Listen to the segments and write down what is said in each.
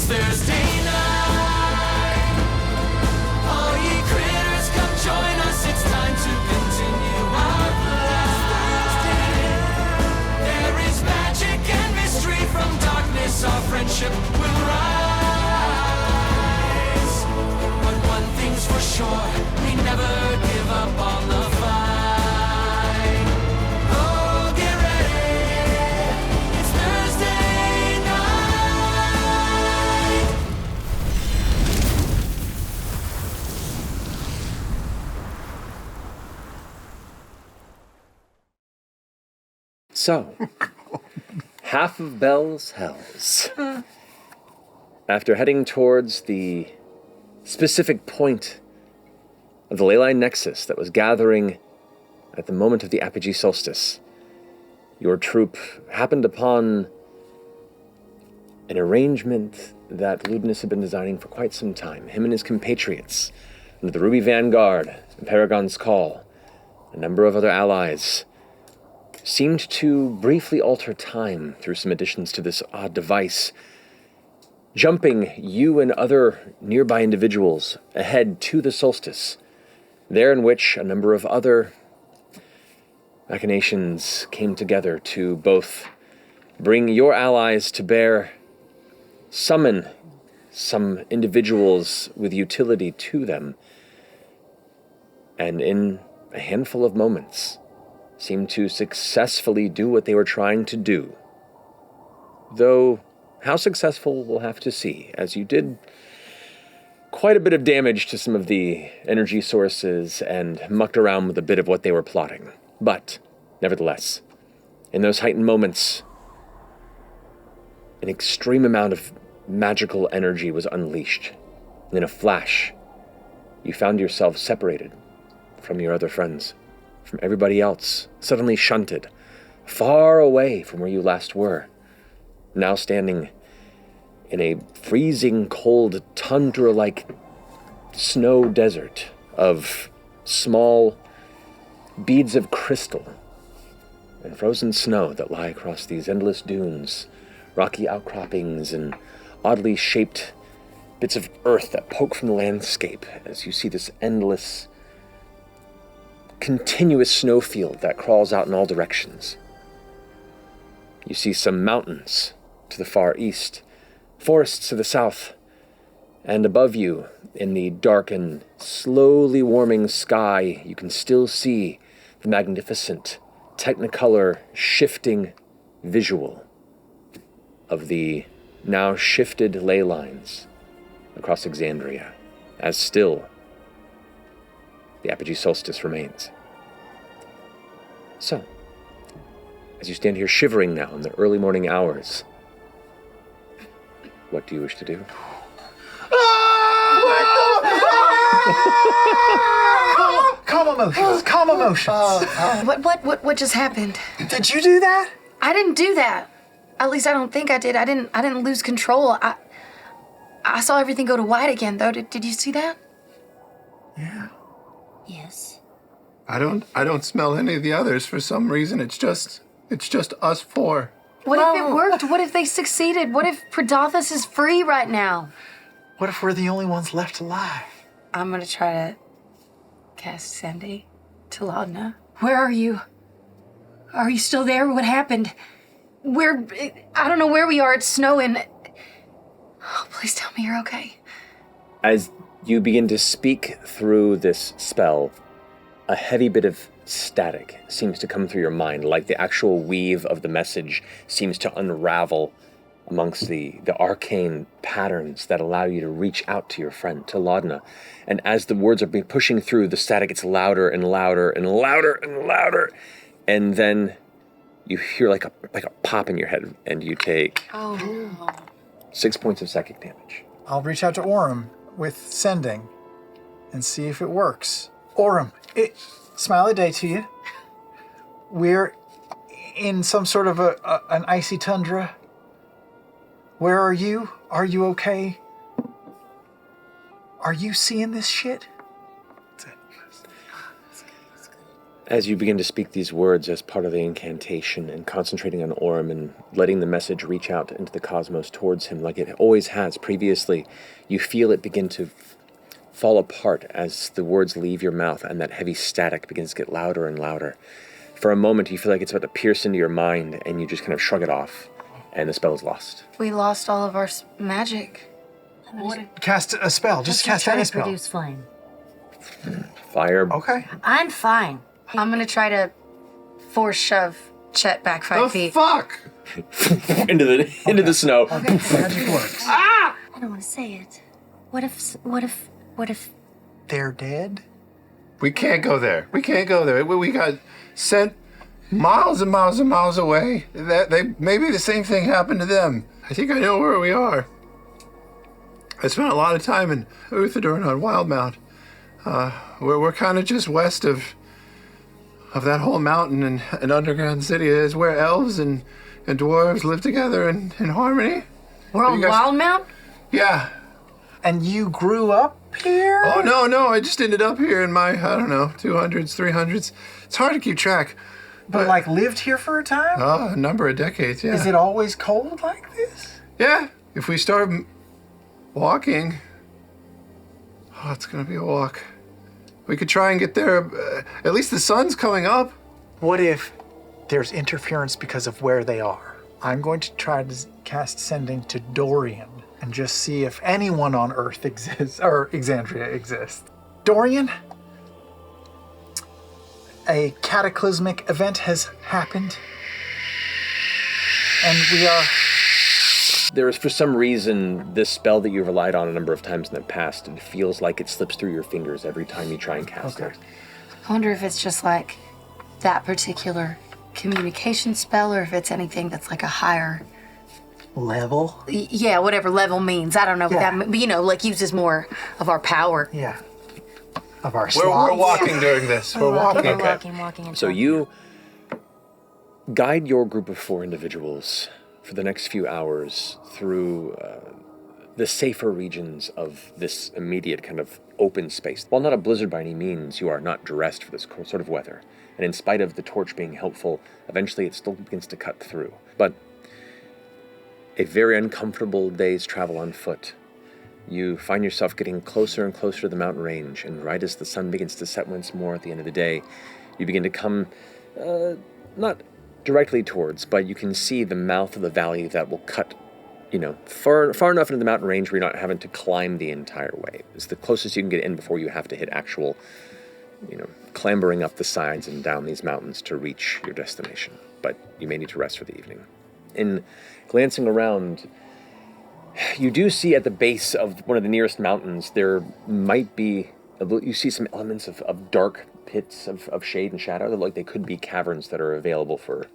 It's Thursday night. All ye critters, come join us. It's time to continue our flight. There is magic and mystery from darkness. Our friendship will rise. But one thing's for sure, we never give up on the fight. Oh, get ready. It's Thursday night. So, half of Bell's Hells. After heading towards the specific point of the ley line nexus that was gathering at the moment of the apogee solstice, your troop happened upon an arrangement that Ludinus had been designing for quite some time. Him and his compatriots, under the Ruby Vanguard and Paragon's Call, a number of other allies, seemed to briefly alter time through some additions to this odd device, jumping you and other nearby individuals ahead to the solstice, there in which a number of other machinations came together to both bring your allies to bear, summon some individuals with utility to them, and in a handful of moments, seemed to successfully do what they were trying to do. Though, how successful we'll have to see, as you did quite a bit of damage to some of the energy sources and mucked around with a bit of what they were plotting. But, nevertheless, in those heightened moments, an extreme amount of magical energy was unleashed. And in a flash, you found yourself separated from your other friends, from everybody else, suddenly shunted, far away from where you last were, now standing in a freezing cold tundra-like snow desert of small beads of crystal and frozen snow that lie across these endless dunes, rocky outcroppings, and oddly shaped bits of earth that poke from the landscape as you see this endless, continuous snowfield that crawls out in all directions. You see some mountains to the far east, forests to the south, and above you, in the dark and slowly warming sky, you can still see the magnificent, technicolor, shifting visual of the now shifted ley lines across Exandria, as still the apogee solstice remains. So, as you stand here shivering now in the early morning hours, what do you wish to do? Calm emotions. Calm emotions. What just happened? Did you do that? I didn't do that. At least I don't think I did. I didn't lose control. I saw everything go to white again, though. Did you see that? Yeah. Yes. I don't smell any of the others for some reason. It's just us four. What if it worked? What if they succeeded? What if Predathus is free right now? What if we're the only ones left alive? I'm gonna try to cast Sandy to Laudna. Where are you? Are you still there? What happened? I don't know where we are. It's snowing. Oh, please tell me you're okay. As you begin to speak through this spell, a heavy bit of static seems to come through your mind, like the actual weave of the message seems to unravel amongst the arcane patterns that allow you to reach out to your friend, to Laudna. And as the words are being pushing through, the static gets louder and louder and louder and louder. And then you hear like a pop in your head, and you take 6 points of psychic damage. I'll reach out to Orem with sending and see if it works. Orem, smile a day to you. We're in some sort of an icy tundra. Where are you? Are you okay? Are you seeing this shit? As you begin to speak these words as part of the incantation and concentrating on Orm and letting the message reach out into the cosmos towards him like it always has previously, you feel it begin to fall apart as the words leave your mouth and that heavy static begins to get louder and louder. For a moment, you feel like it's about to pierce into your mind, and you just kind of shrug it off, and the spell is lost. We lost all of our magic. Cast a spell. Just cast try any to spell. produce flame. Fire. Okay. I'm fine. I'm gonna try to force shove Chet back 5 feet. Fuck! into the snow. Magic works. I don't want to say it. What if They're dead? We can't go there. We can't go there. We got sent miles and miles and miles away. Maybe the same thing happened to them. I think I know where we are. I spent a lot of time in Uthadorn on Wildemount. We're kind of just west of that whole mountain and underground city is where elves and dwarves live together in harmony. We're on You guys- Wildemount? Yeah. And you grew up here? Oh, no. I just ended up here in my, 200s, 300s. It's hard to keep track. But like lived here for a time? A number of decades, yeah. Is it always cold like this? Yeah. If we start walking, it's going to be a walk. We could try and get there. At least the sun's coming up. What if there's interference because of where they are? I'm going to try to cast Sending to Dorian and just see if anyone on Earth exists, or Exandria exists. Dorian, a cataclysmic event has happened, and we are... There is, for some reason, this spell that you've relied on a number of times in the past, it feels like it slips through your fingers every time you try and cast it. I wonder if it's just like that particular communication spell or if it's anything that's like a higher... Level? Yeah, whatever level means. I don't know what Yeah. that means. But, you know, like uses more of our power. Yeah. Of our We're slots. walking during this. We're walking. walking and So talking. you guide your group of 4 individuals for the next few hours through the safer regions of this immediate kind of open space. While not a blizzard by any means, you are not dressed for this sort of weather. And in spite of the torch being helpful, eventually it still begins to cut through. But a very uncomfortable day's travel on foot. You find yourself getting closer and closer to the mountain range, and right as the sun begins to set once more at the end of the day, you begin to come, not directly towards, but you can see the mouth of the valley that will cut, far enough into the mountain range where you're not having to climb the entire way. It's the closest you can get in before you have to hit actual, clambering up the sides and down these mountains to reach your destination. But you may need to rest for the evening. In glancing around, you do see at the base of one of the nearest mountains, there might be, you see some elements of dark pits of shade and shadow that look like they could be caverns that are available for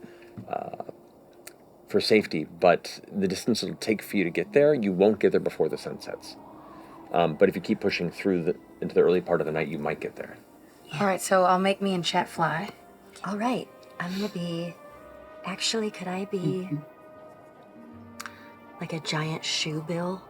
safety, but the distance it'll take for you to get there, you won't get there before the sun sets. But if you keep pushing through into the early part of the night, you might get there. All right, so I'll make me and Chet fly. All right, I'm gonna be. Actually, could I be like a giant shoe bill?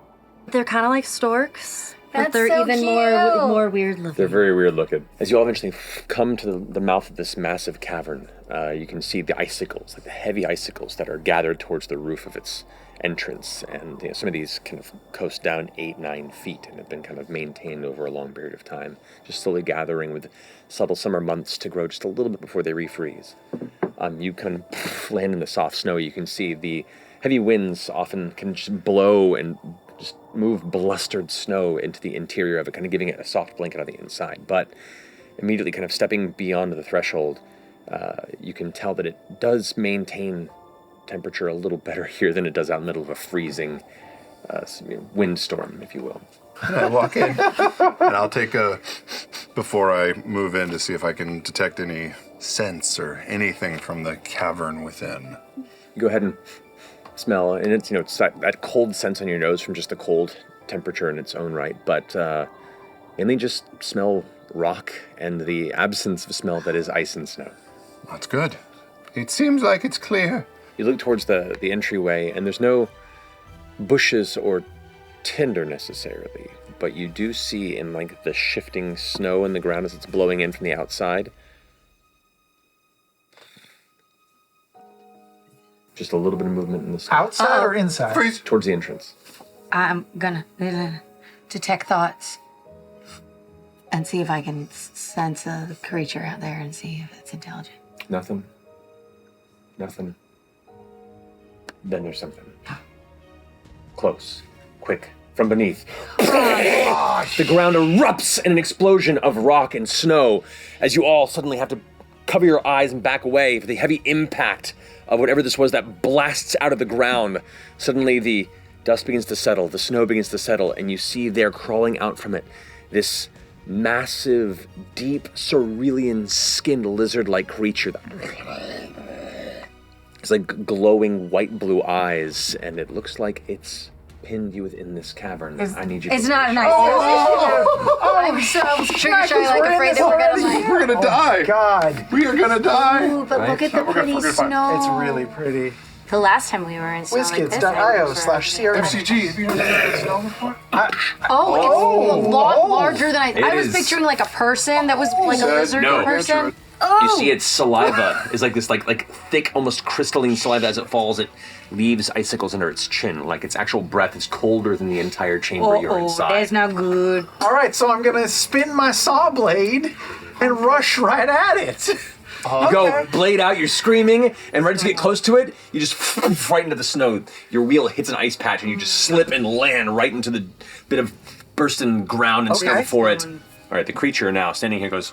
They're kind of like storks, but That's they're so even cute. more weird looking. They're very weird looking. As you all eventually come to the mouth of this massive cavern, you can see the icicles, like the heavy icicles that are gathered towards the roof of its entrance. And some of these kind of coast down 8-9 feet and have been kind of maintained over a long period of time, just slowly gathering with subtle summer months to grow just a little bit before they refreeze. You can land in the soft snow. You can see the heavy winds often can just blow and just move blustered snow into the interior of it, kind of giving it a soft blanket on the inside. But immediately kind of stepping beyond the threshold, you can tell that it does maintain temperature a little better here than it does out in the middle of a freezing windstorm, if you will. And I walk in, and I'll take before I move in to see if I can detect any scents or anything from the cavern within. You go ahead and smell, and it's it's that cold sense on your nose from just the cold temperature in its own right, but mainly just smell rock and the absence of smell that is ice and snow. That's good. It seems like it's clear. You look towards the entryway, and there's no bushes or tinder necessarily, but you do see in like the shifting snow in the ground as it's blowing in from the outside, Just a little bit of movement in the sky. Outside or inside? Freeze. Towards the entrance. I'm gonna detect thoughts and see if I can sense a creature out there and see if it's intelligent. Nothing. Nothing. Then there's something. Close. Quick. From beneath. The ground erupts in an explosion of rock and snow as you all suddenly have to cover your eyes and back away for the heavy impact of whatever this was that blasts out of the ground. Suddenly the dust begins to settle, the snow begins to settle, and you see there crawling out from it this massive, deep, cerulean-skinned lizard-like creature that it's like glowing white-blue eyes, and it looks like it's pinned you within this cavern. I need you. It's not a nice. I was so trigger-shy, like afraid that We're gonna die. God, We are gonna die. Ooh, but look at the pretty we're fine. snow. it's really pretty. The last time we were in snow like this, WizKids.io/CRM. FCG, have you ever been snow before? Oh, it's a lot larger than I was is. picturing, like a person that was like a lizard no. person. You see its saliva is like this like thick, almost crystalline saliva. As it falls, it leaves icicles under its chin. Like its actual breath is colder than the entire chamber you're inside. That's not good. All right, so I'm gonna spin my saw blade and rush right at it. You go blade out, you're screaming, and right as you get close to it, you just right into the snow. Your wheel hits an ice patch, and you just slip and land right into the bit of bursting ground and snow before it. All right, the creature now standing here goes.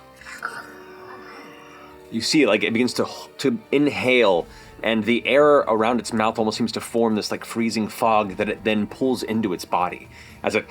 You see it like it begins to inhale, and the air around its mouth almost seems to form this like freezing fog that it then pulls into its body as it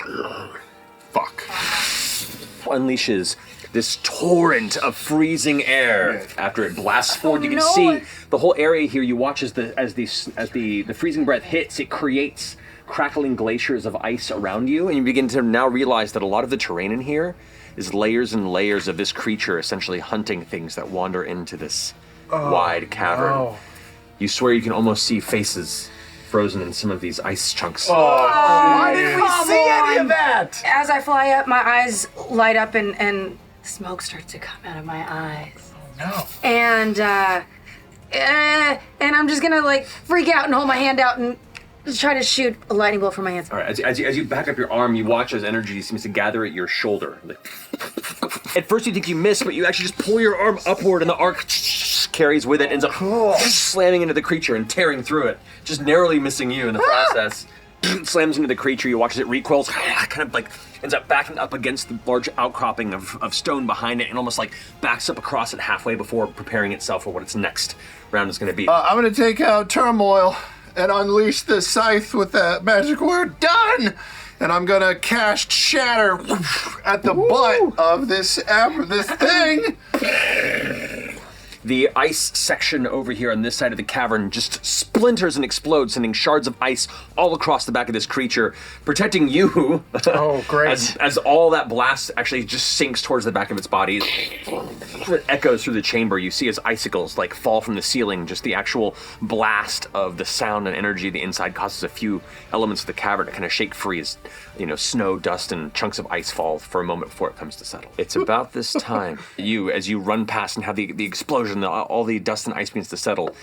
unleashes this torrent of freezing air after it blasts forward. You can see the whole area here. You watch as the freezing breath hits, it creates crackling glaciers of ice around you, and you begin to now realize that a lot of the terrain in here is layers and layers of this creature essentially hunting things that wander into this wide cavern. no. You swear you can almost see faces frozen in some of these ice chunks. Why didn't we see any of that? As I fly up, my eyes light up and smoke starts to come out of my eyes. No. And I'm just gonna like freak out and hold my hand out and try to shoot a lightning bolt from my hands. All right, as you back up your arm, you watch as energy seems to gather at your shoulder. At first you think you miss, but you actually just pull your arm upward and the arc carries with it, ends up slamming into the creature and tearing through it, just narrowly missing you in the process. Slams into the creature, you watch as it recoils, kind of like ends up backing up against the large outcropping of stone behind it and almost like backs up across it halfway before preparing itself for what its next round is going to be. I'm gonna take out Turmoil and unleash the scythe with that magic word, done! And I'm gonna cast Shatter at the butt of this thing. The ice section over here on this side of the cavern just splinters and explodes, sending shards of ice all across the back of this creature, protecting you. Oh, great. As all that blast actually just sinks towards the back of its body. It echoes through the chamber. You see as icicles like fall from the ceiling. Just the actual blast of the sound and energy of the inside causes a few elements of the cavern to kind of shake free as, snow, dust, and chunks of ice fall for a moment before it comes to settle. It's about this time, as you run past and have the explosion, all the dust and ice begins to settle,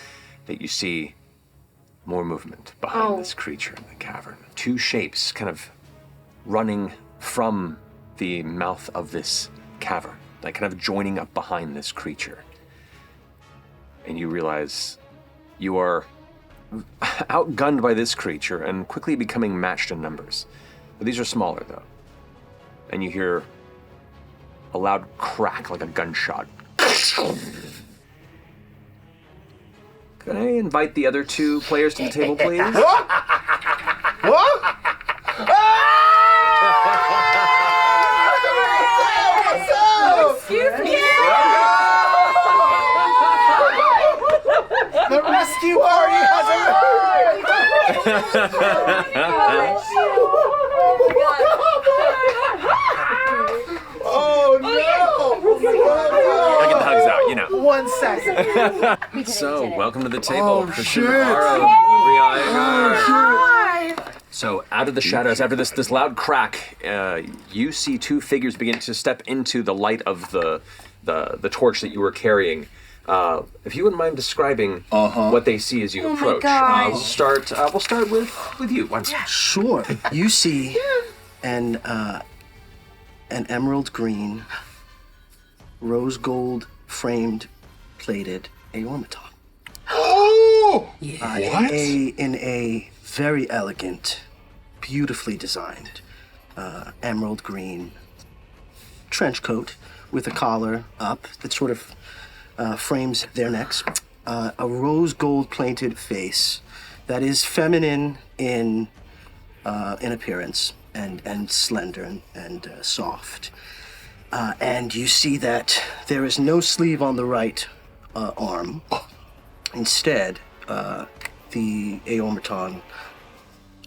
that you see more movement behind this creature in the cavern. Two shapes kind of running from the mouth of this cavern, like kind of joining up behind this creature. And you realize you are outgunned by this creature and quickly becoming matched in numbers. But these are smaller, though. And you hear a loud crack like a gunshot. Can I invite the other two players to the table, please? What? Excuse me. The rescue party has Oh no! I get the hugs out, 1 second. So, welcome to the table. Oh, Christian shit. Navarro, Oh, shit. So, out of the shadows, after this loud crack, you see two figures begin to step into the light of the torch that you were carrying. if you wouldn't mind describing what they see as you approach. gosh. We'll start with you once. Sure. You see an emerald green, rose gold framed, plated aormaton. Oh! In a very elegant, beautifully designed emerald green trench coat with a collar up that sort of frames their necks. A rose gold plated face that is feminine in appearance and slender and soft. And you see that there is no sleeve on the right arm. Instead, the aormaton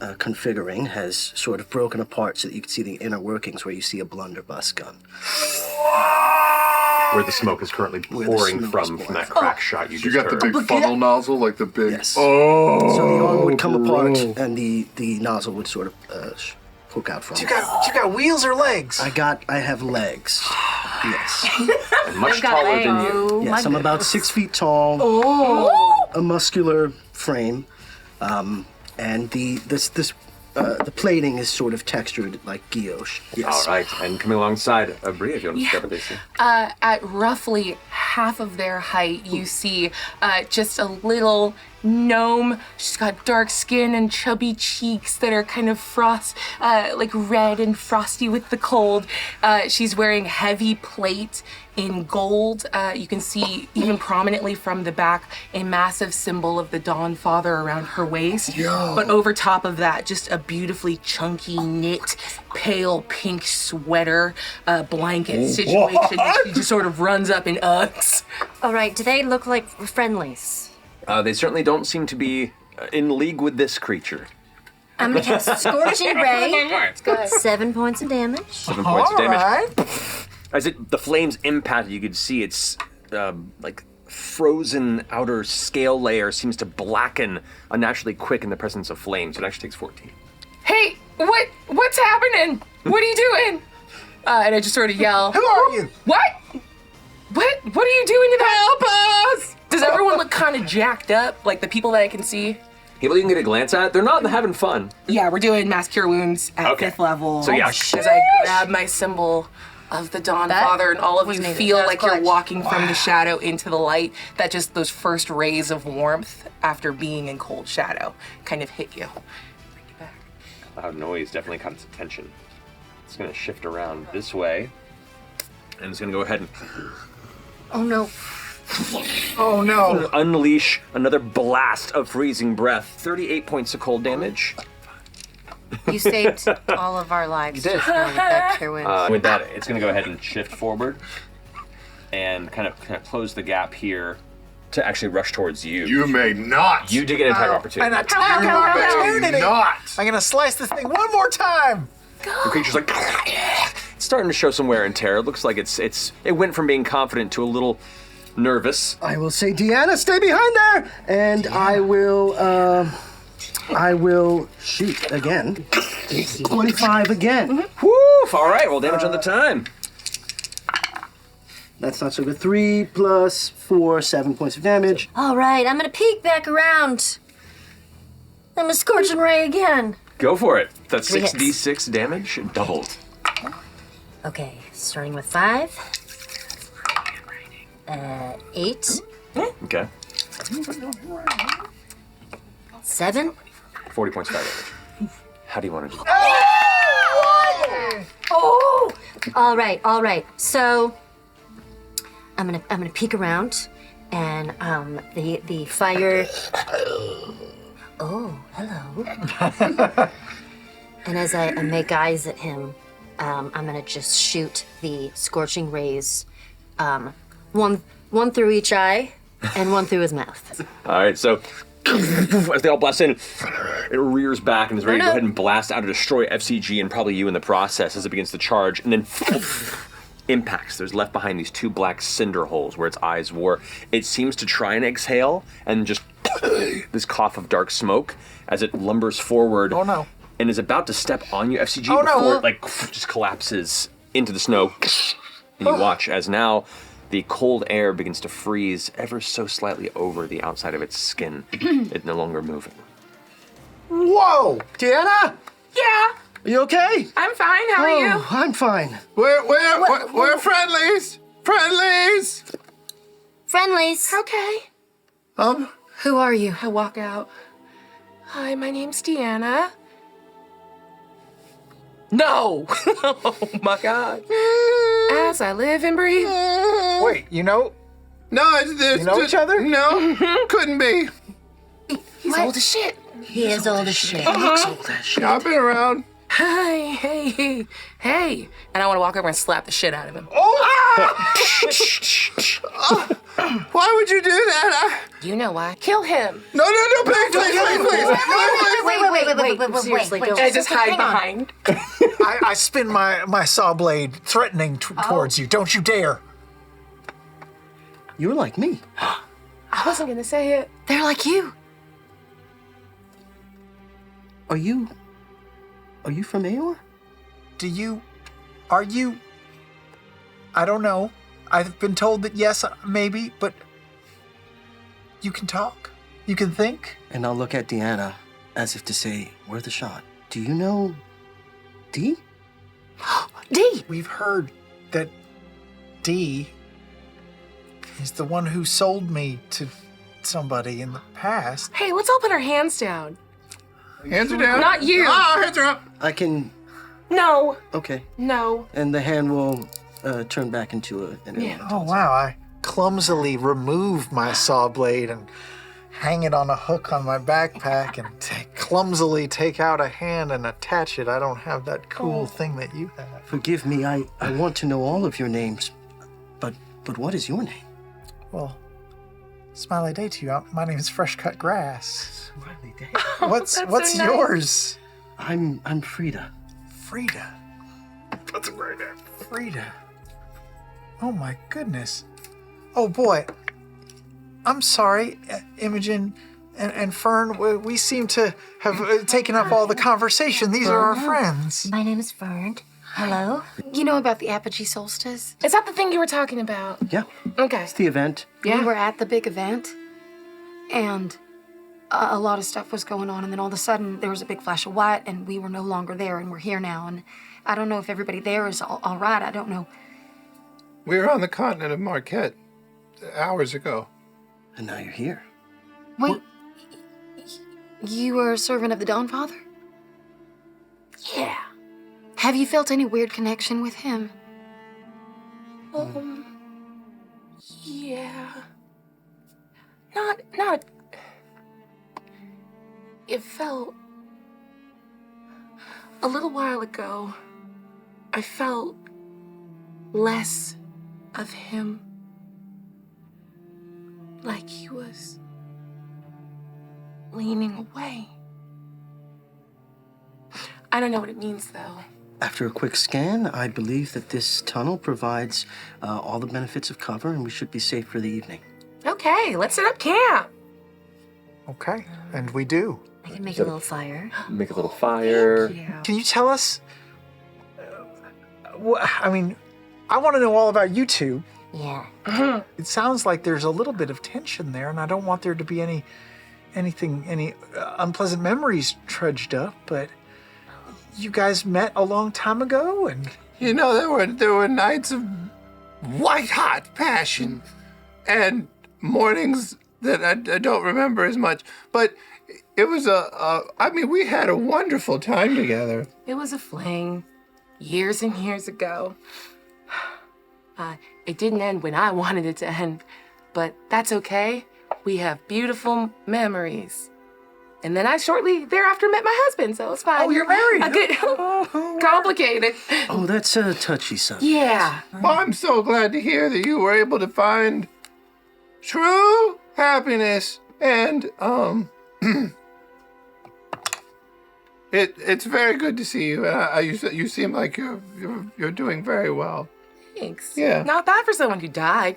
configuring has sort of broken apart so that you can see the inner workings where you see a blunderbuss gun. Where the smoke is currently Where the pouring smoke from is that pouring. crack shot you You just got the heard. big funnel nozzle, like the big. Yes. Oh. So the arm would come apart and the nozzle would sort of poke out from You it. got wheels or legs? I have legs. Yes. And much taller than you. Yes, I'm about 6 feet tall. A muscular frame. And the plating is sort of textured like guilloche. Yes. All right, and coming alongside Bryn, if you want to describe what they see. At roughly half of their height, you see just a little gnome. She's got dark skin and chubby cheeks that are kind of like red and frosty with the cold. She's wearing heavy plate in gold. You can see even prominently from the back a massive symbol of the Dawn Father around her waist. But over top of that, just a beautifully chunky knit, pale pink sweater, blanket situation. She just sort of runs up in Uggs. All right, do they look like friendlies? They certainly don't seem to be in league with this creature. I'm gonna cast Scorching Ray. 7 points of damage. 7 points of damage. Right. As the flames impact, you could see its like frozen outer scale layer seems to blacken unnaturally quick in the presence of flames. It actually takes 14. Hey, what's happening? What are you doing? And I just sort of yell, Who are you? What are you doing to that? Help us! Does everyone look kind of jacked up? Like the people that I can see? People you can get a glance at, they're not having fun. Yeah, we're doing Mass Cure Wounds at 5th level. So yeah. As I grab my symbol of the Dawn Father, and all of you feel like you're walking from the shadow into the light, that just those first rays of warmth after being in cold shadow kind of hit you. Bring you back. Loud noise definitely caught its attention. It's going to shift around this way, and it's going to go ahead and Oh no. Oh no. unleash another blast of freezing breath. 38 points of cold damage. You saved all of our lives. You did. Just now with that cure wound. With that, it's going to go ahead and shift forward and kind of close the gap here to actually rush towards you. You may not. You did get an attack An opportunity. attack may opportunity. not. I'm gonna slice this thing one more time. The creature's like it's starting to show some wear and tear. It looks like it went from being confident to a little nervous. I will say, Deanna, stay behind there, and I will shoot again. 25 again. Woof! All right, roll damage on the time. That's not so good. 3 plus 4, 7 points of damage. All right, I'm gonna peek back around. I'm gonna Scorching Ray again. Go for it. That's 3 hits. 6d6 damage doubled. Okay, starting with 5. 8. Okay. 7. 40 points of fire damage. How do you want to do that? Oh! All right. So I'm gonna peek around, and the fire. Oh, hello. And as I make eyes at him, I'm gonna just shoot the scorching rays, one through each eye, and one through his mouth. All right, so as they all blast in, it rears back and is ready to go ahead and blast out to destroy FCG and probably you in the process as it begins to charge, and then impacts. There's left behind these 2 black cinder holes where its eyes were. It seems to try and exhale and just this cough of dark smoke as it lumbers forward. Oh no. And is about to step on you, FCG, Oh, no. before it just collapses into the snow. And you watch as now the cold air begins to freeze ever so slightly over the outside of its skin. It's no longer moving. Whoa! Deanna? Yeah, Are you okay? I'm fine. How are you? I'm fine. We're friendlies. Friendlies. Friendlies. Okay. Who are you? I walk out. Hi, my name's Deanna. No! Oh my God. As I live and breathe. Wait, you know? No, it's You know each other? No, couldn't be. He's old as shit. He is old as shit. Yeah, I've been around. Hey. And I want to walk over and slap the shit out of him. Why would you do that? You know why. Kill him. No, please. Wait. Seriously, wait, don't. I just hide behind. I spin my saw blade, threatening towards you. Don't you dare. You're like me. I wasn't going to say it. They're like you. Are you from Aor? Are you? I don't know. I've been told that yes, maybe, but you can talk. You can think. And I'll look at Deanna as if to say, worth a shot. Do you know D? D. We've heard that D is the one who sold me to somebody in the past. Hey, let's all put our hands down. Hands are down. Not you. Oh, hands are up. I can. No. Okay. No. And the hand will turn back into an elemental. Oh, wow. I clumsily remove my saw blade and hang it on a hook on my backpack and clumsily take out a hand and attach it. I don't have that cool thing that you have. Forgive me, I want to know all of your names, but what is your name? Well, smiley day to you. My name is Fresh Cut Grass. Smiley day. What's that's so nice. yours? I'm Frida. Frida. That's a great name. Frida. Oh my goodness. Oh boy. I'm sorry, Imogen and Fern. We seem to have taken up all the conversation. These are our friends. My name is Fern. Hello. You know about the apogee solstice? Is that the thing you were talking about? Yeah, Okay. it's the event. Yeah. We were at the big event, and a lot of stuff was going on, and then all of a sudden there was a big flash of white, and we were no longer there, and we're here now, and I don't know if everybody there is all right. I don't know. We were on the continent of Marquet hours ago. And now you're here. Wait, you were a servant of the Dawnfather? Yeah. Have you felt any weird connection with him? Yeah. Not. It felt. A little while ago, I felt less of him. Like he was leaning away. I don't know what it means, though. After a quick scan, I believe that this tunnel provides all the benefits of cover, and we should be safe for the evening. Okay, let's set up camp. Okay, and we do. I can make a little fire. Make a little fire. Can you tell us? I mean, I want to know all about you two. Yeah. It sounds like there's a little bit of tension there, and I don't want there to be any unpleasant memories trudged up. But you guys met a long time ago, and You know, there were nights of white hot passion, and mornings that I don't remember as much. But it was we had a wonderful time together. It was a fling years and years ago. It didn't end when I wanted it to end, but that's okay. We have beautiful memories. And then I shortly thereafter met my husband, so it's fine. Oh, you're married. I get complicated. Oh, that's a touchy subject. Yeah. Well, I'm so glad to hear that you were able to find true happiness, and it's very good to see you. And you seem like you're doing very well. Thanks. Yeah. Not bad for someone who died.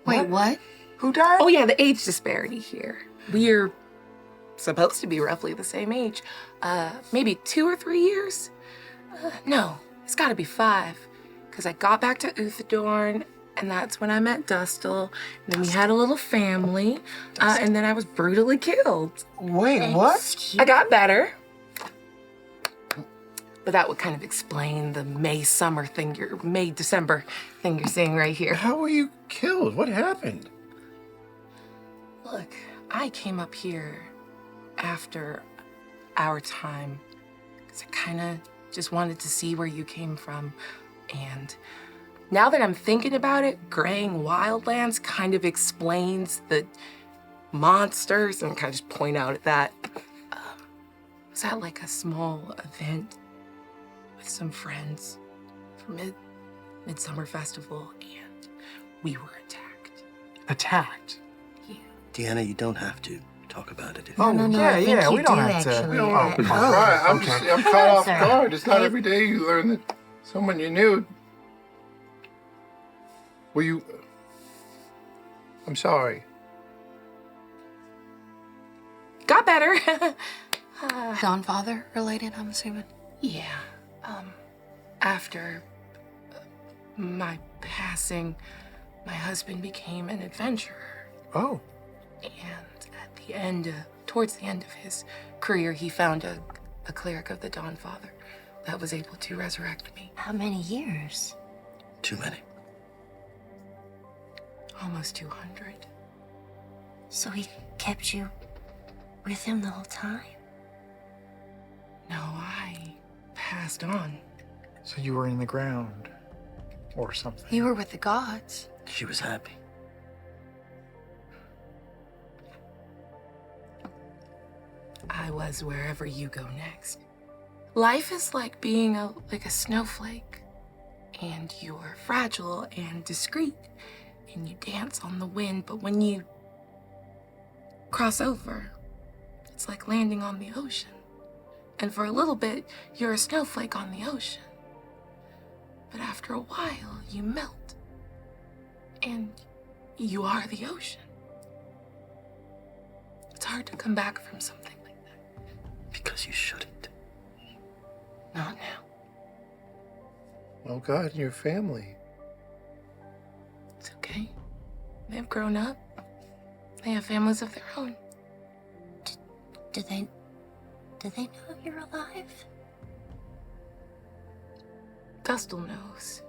Wait, what? who died? Oh yeah, the age disparity here. We're supposed to be roughly the same age. Maybe 2 or 3 years? No, it's gotta be 5. Because I got back to Uthadorn And that's when I met Dustle. Then we had a little family. And then I was brutally killed. Wait, what? I got better. But that would kind of explain the May-December thing you're seeing right here. How were you killed? What happened? Look, I came up here after our time because I kind of just wanted to see where you came from. And now that I'm thinking about it, graying wildlands kind of explains the monsters, and kind of just point out at that. Was that like a small event with some friends for Midsummer Festival, and we were attacked. Attacked? Yeah. Deanna, you don't have to talk about it. If Oh, No, yeah, I think yeah, you we don't do, have to. actually. Right, I'm caught off Sorry. guard. It's not every day you learn that someone you knew. Were you? I'm sorry. Got better. Dawnfather related, I'm assuming. Yeah. After my passing, my husband became an adventurer. Oh, And at the end, towards the end of his career, he found a cleric of the Dawnfather that was able to resurrect me. How many years? Too many. Almost 200. So he kept you with him the whole time? No, I passed on. so you were in the ground or something. You were with the gods. She was happy. I was wherever you go next. Life is like being like a snowflake, and you're fragile and discreet, and you dance on the wind, but when you cross over, it's like landing on the ocean. And for a little bit, you're a snowflake on the ocean. But after a while, you melt, and you are the ocean. It's hard to come back from something like that. Because you shouldn't. Not now. Oh God, your family. It's okay. They've grown up. They have families of their own. Do they know you're alive? Dustle knows.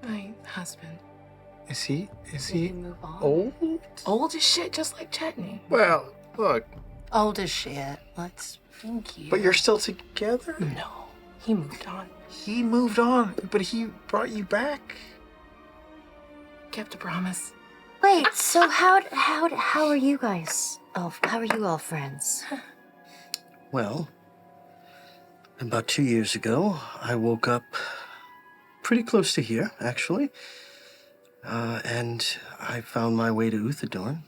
My husband. Is he Did you move on? old? Old as shit, just like Chetney. Well, look, Old as shit. Let's. Thank you. But you're still together? No, he moved on. He moved on, but he brought you back. Kept a promise. Wait, so how are you guys? Oh, how are you all friends? Well, about 2 years ago, I woke up pretty close to here, actually. And I found my way to Uthadorn.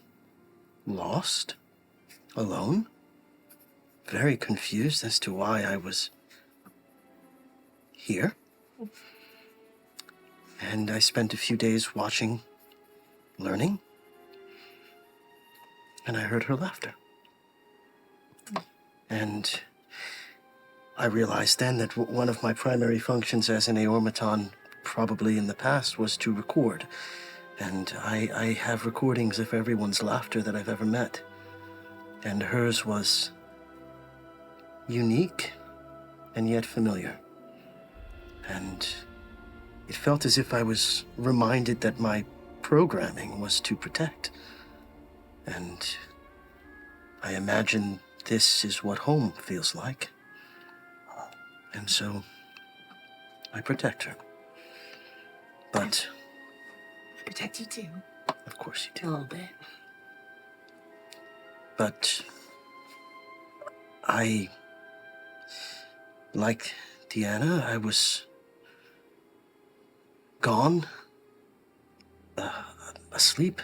Lost. Alone. Very confused as to why I was here. And I spent a few days watching, learning. And I heard her laughter. And I realized then that one of my primary functions as an Aormaton, probably in the past, was to record. And I have recordings of everyone's laughter that I've ever met. And hers was unique and yet familiar. And it felt as if I was reminded that my programming was to protect. And I imagine this is what home feels like. And so I protect her. But I protect you too. of course you A do. little bit. But I, like Deanna, I was gone, asleep,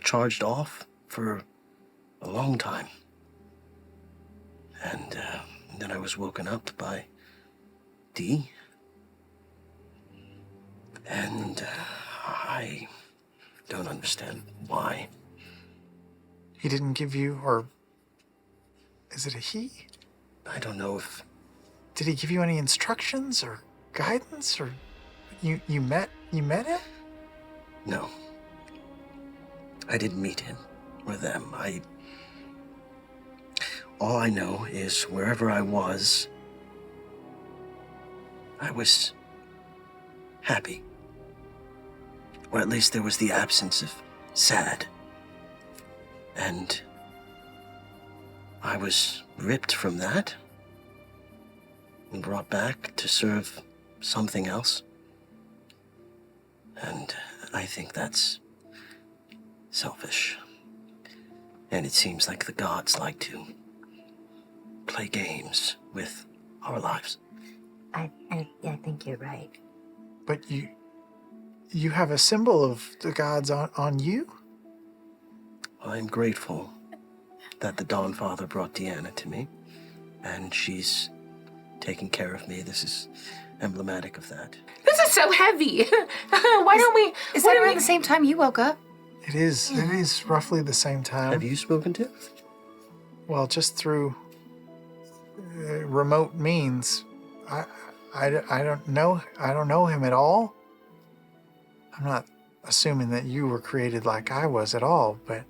charged off for a long time. And then I was woken up by Dee. And I don't understand why. He didn't give you, or is it a he? I don't know if Did he give you any instructions or guidance, or you met You met him? No. I didn't meet him or them. All I know is wherever I was happy. Or at least there was the absence of sad. And I was ripped from that and brought back to serve something else. And I think that's selfish. And it seems like the gods like to play games with our lives. I think you're right. But you have a symbol of the gods on you? I'm grateful that the Dawn Father brought Deanna to me, and she's taking care of me. This is emblematic of that. This is so heavy. Why don't we... Is that around the same time you woke up? It is roughly the same time. Have you spoken to? Well, just through remote means. I don't know him at all. I'm not assuming that you were created like I was at all, but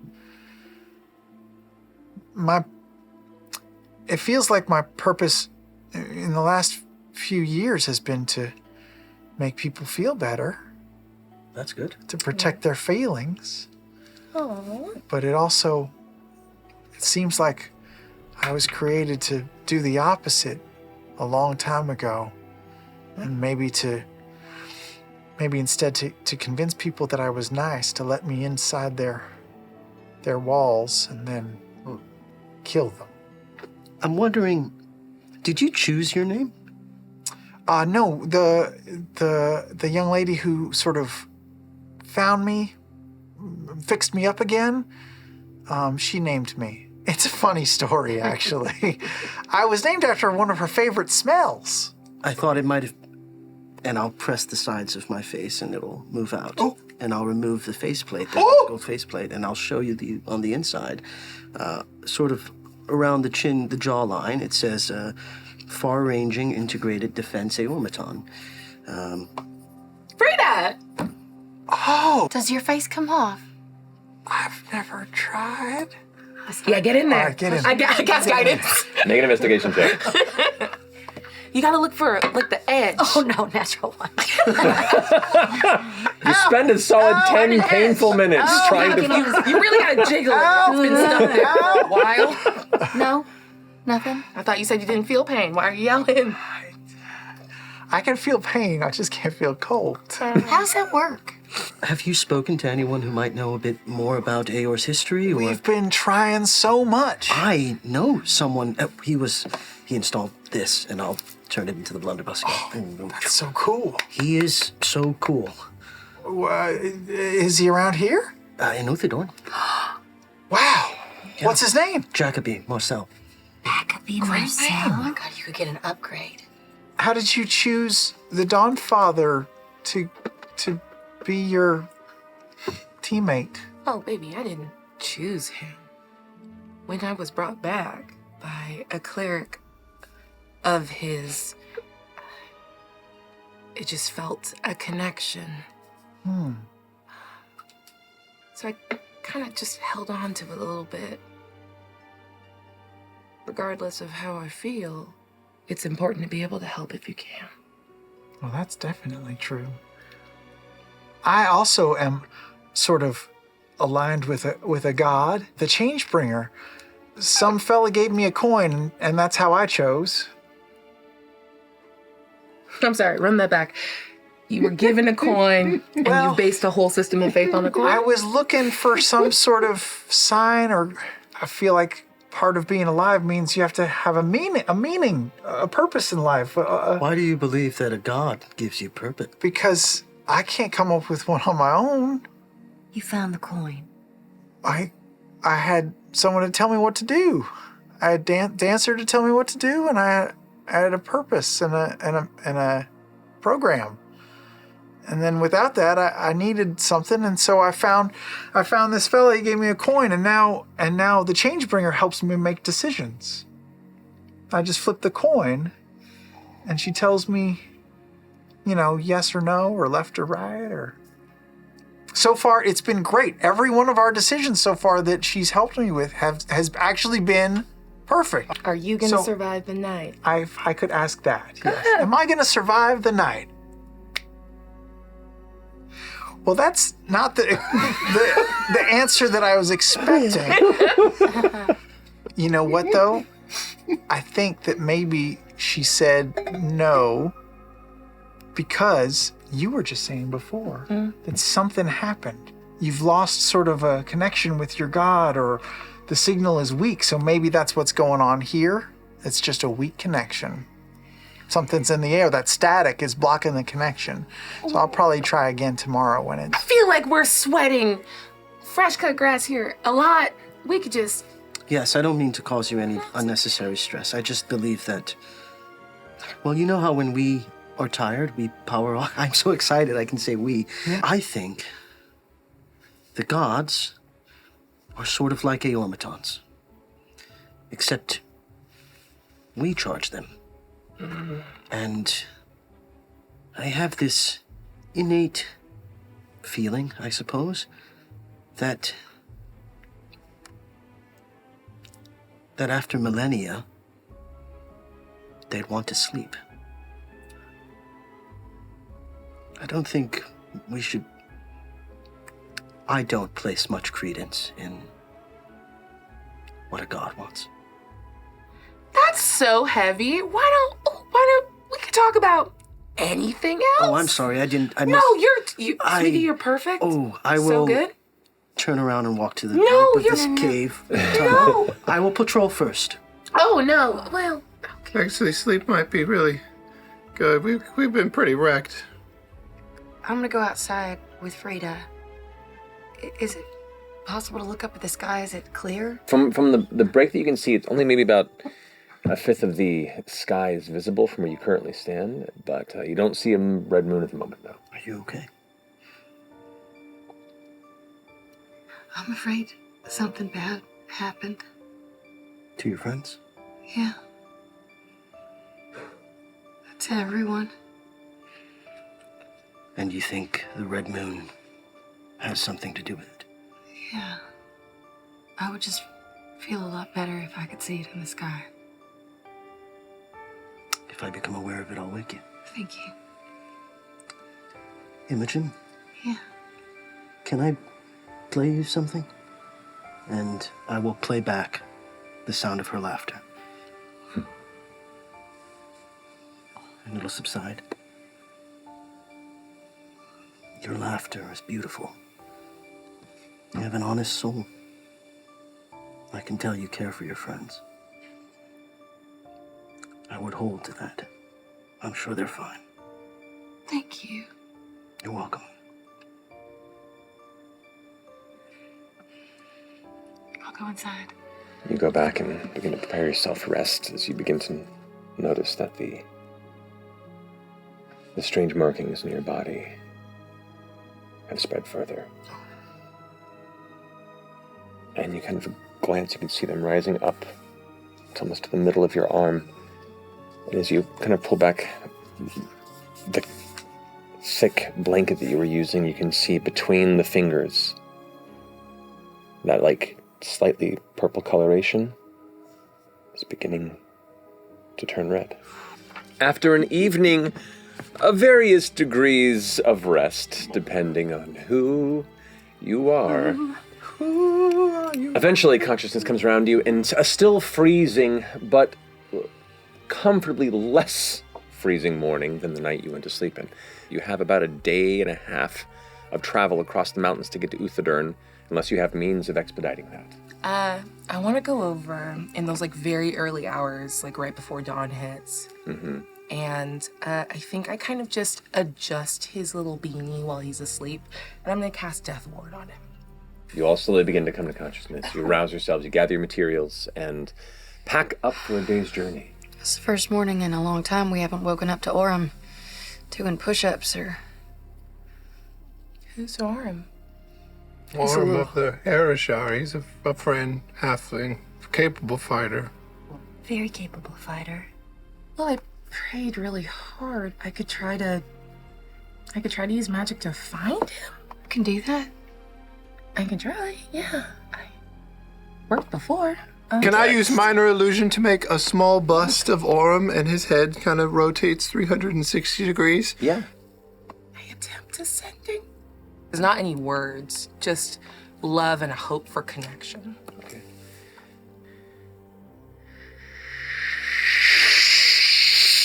it feels like my purpose in the last few years has been to make people feel better, That's good. to protect their feelings. Oh. But it seems like I was created to do the opposite a long time ago. And maybe instead to convince people that I was nice, to let me inside their walls and then kill them. I'm wondering, did you choose your name? No, the young lady who sort of found me, fixed me up again, she named me. It's a funny story, actually. I was named after one of her favorite smells. I thought it might have... And I'll press the sides of my face and it'll move out. Oh. And I'll remove the faceplate, the gold faceplate, and I'll show you on the inside, sort of around the chin, the jawline, it says far-ranging integrated defense automaton. Frida! Oh, Does your face come off? I've never tried. Yeah, get in there. All right, get in. I cast guidance. Make an investigation check. You gotta look for, like, the edge. Oh no, natural one. You spend a solid 10 painful minutes trying to... You really gotta jiggle it. It's been stuck there for a while. No, nothing. I thought you said you didn't feel pain. Why are you yelling? I can feel pain, I just can't feel cold. How does that work? Have you spoken to anyone who might know a bit more about Eeyore's history? Or... We've been trying so much. I know someone. He installed this, and I'll turn it into the blunderbuss again. That's so cool. He is so cool. Is he around here? In Uthadorn. Wow. Yeah. What's his name? Jacoby Marcel. Jacoby Marcel. Oh my god, you could get an upgrade. How did you choose the Dawn Father to be your teammate? Oh, baby, I didn't choose him. When I was brought back by a cleric of his, it just felt a connection. So I kind of just held on to it a little bit. Regardless of how I feel, it's important to be able to help if you can. Well, that's definitely true. I also am sort of aligned with a god, the Changebringer. Some fella gave me a coin, and that's how I chose. I'm sorry, run that back. You were given a coin, and you based a whole system of faith on the coin? I was looking for some sort of sign, or I feel like part of being alive means you have to have a meaning, a purpose in life. Why do you believe that a god gives you purpose? Because I can't come up with one on my own. You found the coin. I had someone to tell me what to do. I had dancer to tell me what to do, and I had a purpose and a program. And then without that, I needed something, and so I found this fella. He gave me a coin, and now the Changebringer helps me make decisions. I just flip the coin, and she tells me yes or no, or left or right, or... So far, it's been great. Every one of our decisions so far that she's helped me with has actually been perfect. Are you gonna So- survive the night? I could ask that, yes. Am I going to survive the night? Well, that's not the answer that I was expecting. You know what, though? I think that maybe she said no because you were just saying before that something happened. You've lost sort of a connection with your god, or the signal is weak, so maybe that's what's going on here. It's just a weak connection. Something's in the air. That static is blocking the connection. So I'll probably try again tomorrow when it's... I feel like we're sweating fresh cut grass here a lot. We could just... Yes, I don't mean to cause you any unnecessary stress. I just believe that... Well, you know how when we are tired, we power on? I'm so excited I can say we. Yeah. I think the gods are sort of like automatons. Except we charge them. And I have this innate feeling, I suppose, that after millennia, they'd want to sleep. I don't think we should... I don't place much credence in what a god wants. That's so heavy. Why don't we could talk about anything else? Oh, I'm sorry, I No, sweetie, you're perfect. Oh, I will So good. turn around and walk to the No, top of you're- this cave. No. I will patrol first. Oh no. Well, Actually, sleep might be really good. We've been pretty wrecked. I'm gonna go outside with Frida. Is it possible to look up at the sky? Is it clear? From the break that you can see, it's only maybe about a fifth of the sky is visible from where you currently stand, but you don't see a red moon at the moment, though. Are you okay? I'm afraid something bad happened. To your friends? Yeah. To everyone. And you think the red moon has something to do with it? Yeah. I would just feel a lot better if I could see it in the sky. If I become aware of it, I'll wake you. Thank you. Imogen, Yeah. can I play you something? And I will play back the sound of her laughter. And it'll subside. Your laughter is beautiful. You have an honest soul. I can tell you care for your friends. I would hold to that. I'm sure they're fine. Thank you. You're welcome. I'll go inside. You go back and begin to prepare yourself for rest as you begin to notice that the strange markings in your body have spread further. And you kind of glance, you can see them rising up to almost to the middle of your arm. And as you kind of pull back the thick blanket that you were using, you can see between the fingers that slightly purple coloration is beginning to turn red. After an evening of various degrees of rest, depending on who you are, eventually consciousness comes around you in a still freezing, but comfortably less freezing morning than the night you went to sleep in. You have about a day and a half of travel across the mountains to get to Uthadurn, unless you have means of expediting that. I want to go over in those very early hours, right before dawn hits. Mm-hmm. And I think I kind of just adjust his little beanie while he's asleep, and I'm gonna cast Death Ward on him. You all slowly begin to come to consciousness. You arouse yourselves, you gather your materials, and pack up for a day's journey. It's the first morning in a long time we haven't woken up to Orem doing push-ups or... Who's Orem? Orm of the Arashar. He's a friend, halfling, capable fighter. Very capable fighter. Well, I prayed really hard I could try to I could try to use magic to find him. Can do that. I can try, yeah. I worked before. Can I use minor illusion to make a small bust of Orem and his head kind of rotates 360 degrees? Yeah. I attempt ascending. There's not any words, just love and a hope for connection. Okay.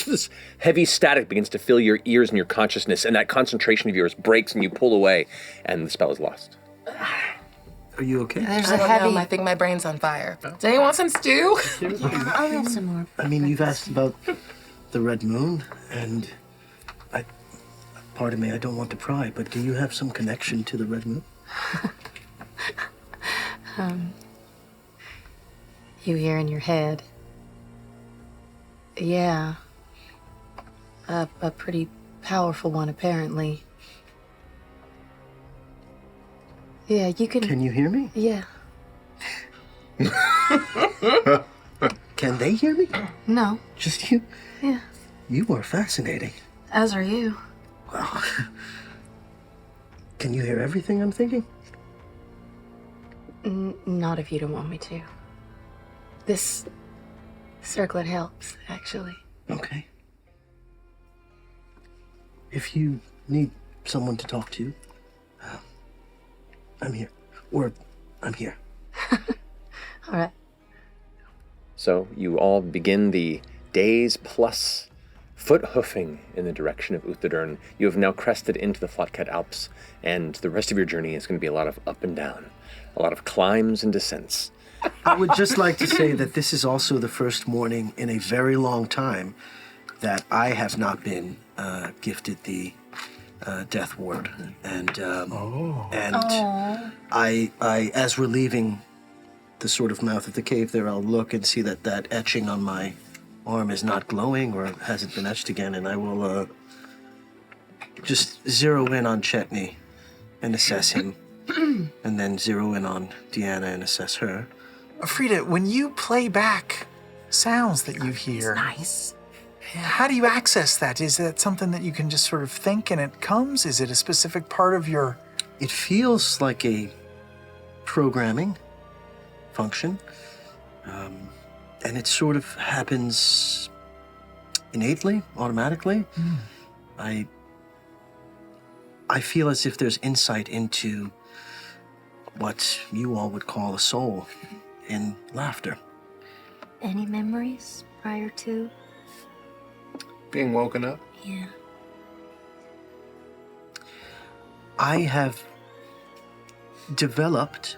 This heavy static begins to fill your ears and your consciousness, and that concentration of yours breaks and you pull away, and the spell is lost. Are you okay? There's I a don't heavy. know, I think my brain's on fire. Does anyone want some stew? I'll have some more. I mean, you've asked about the red moon, and pardon me, I don't want to pry, but do you have some connection to the red moon? You hear in your head. Yeah. A pretty powerful one, apparently. Yeah, you can. Can you hear me? Yeah. Can they hear me? No. Just you? Yeah. You are fascinating. As are you. Wow. Can you hear everything I'm thinking? Not if you don't want me to. This circlet helps, actually. Okay. If you need someone to talk to, I'm here. Or I'm here. All right. So you all begin the days plus foot hoofing in the direction of Uthadurn. You have now crested into the Flotcat Alps, and the rest of your journey is going to be a lot of up and down, a lot of climbs and descents. I would just like to say that this is also the first morning in a very long time that I have not been gifted the death ward, and I, as we're leaving the sort of mouth of the cave there, I'll look and see that that etching on my arm is not glowing or hasn't been etched again, and I will just zero in on Chetney and assess him, and then zero in on Deanna and assess her. Frida, when you play back sounds that you hear, Nice. how do you access that? Is that something that you can just sort of think and it comes? Is it a specific part of your... It feels like a programming function, and it sort of happens innately, automatically. I feel as if there's insight into what you all would call a soul in laughter. Any memories prior to? Being woken up? Yeah. I have developed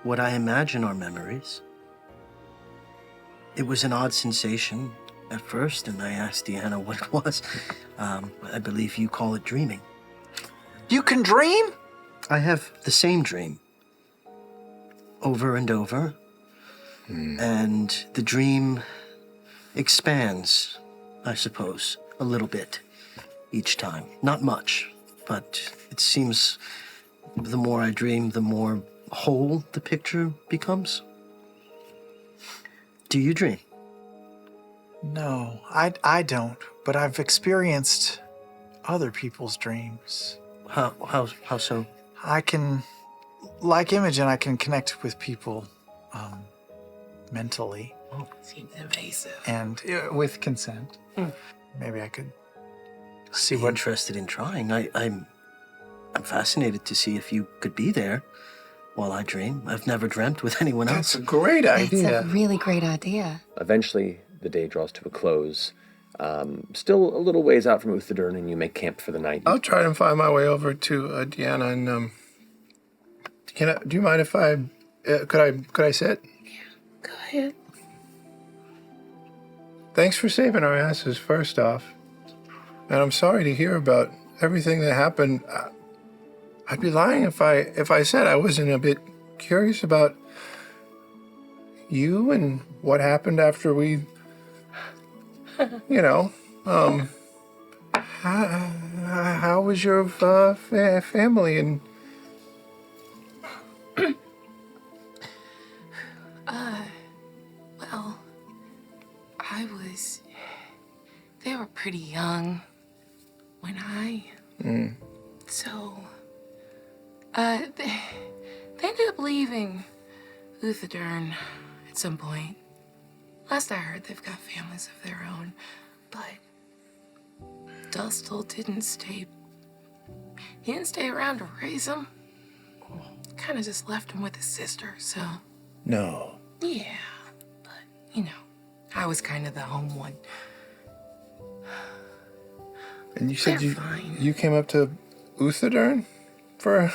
what I imagine are memories. It was an odd sensation at first, and I asked Deanna what it was. I believe you call it dreaming. You can dream? I have the same dream over and over, and the dream expands, I suppose, a little bit each time. Not much, but it seems the more I dream, the more whole the picture becomes. Do you dream? No, I don't, but I've experienced other people's dreams. How so? I can, like Imogen, I can connect with people mentally Seems invasive. and with consent. Maybe I could see Be what... interested in trying. I'm fascinated to see if you could be there while I dream. I've never dreamt with anyone else. That's a great It's idea. a really great idea. Eventually, the day draws to a close. Still a little ways out from Uthadurn, and you make camp for the night. I'll try and find my way over to Deanna and do you mind if I could I sit? Go ahead. Thanks for saving our asses first off. And I'm sorry to hear about everything that happened. I'd be lying if I said I wasn't a bit curious about you and what happened after we, how was your family and... Well, they were pretty young when I So, they ended up leaving Uthadern at some point. Last I heard, they've got families of their own, but Dustle didn't stay around to raise them. Kind of just left him with his sister, so. No. Yeah, but, you know, I was kind of the home one. And you said They're fine. you came up to Uthadern for...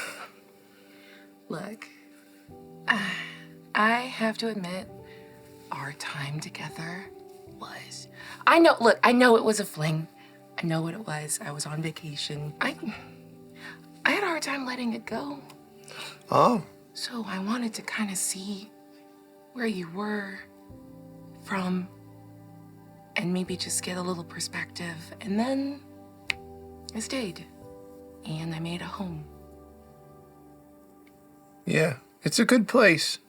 Look, I have to admit, our time together was... I know it was a fling. I know what it was. I was on vacation. I had a hard time letting it go. Oh. So I wanted to kind of see where you were from and maybe just get a little perspective. And then I stayed and I made a home. Yeah, it's a good place.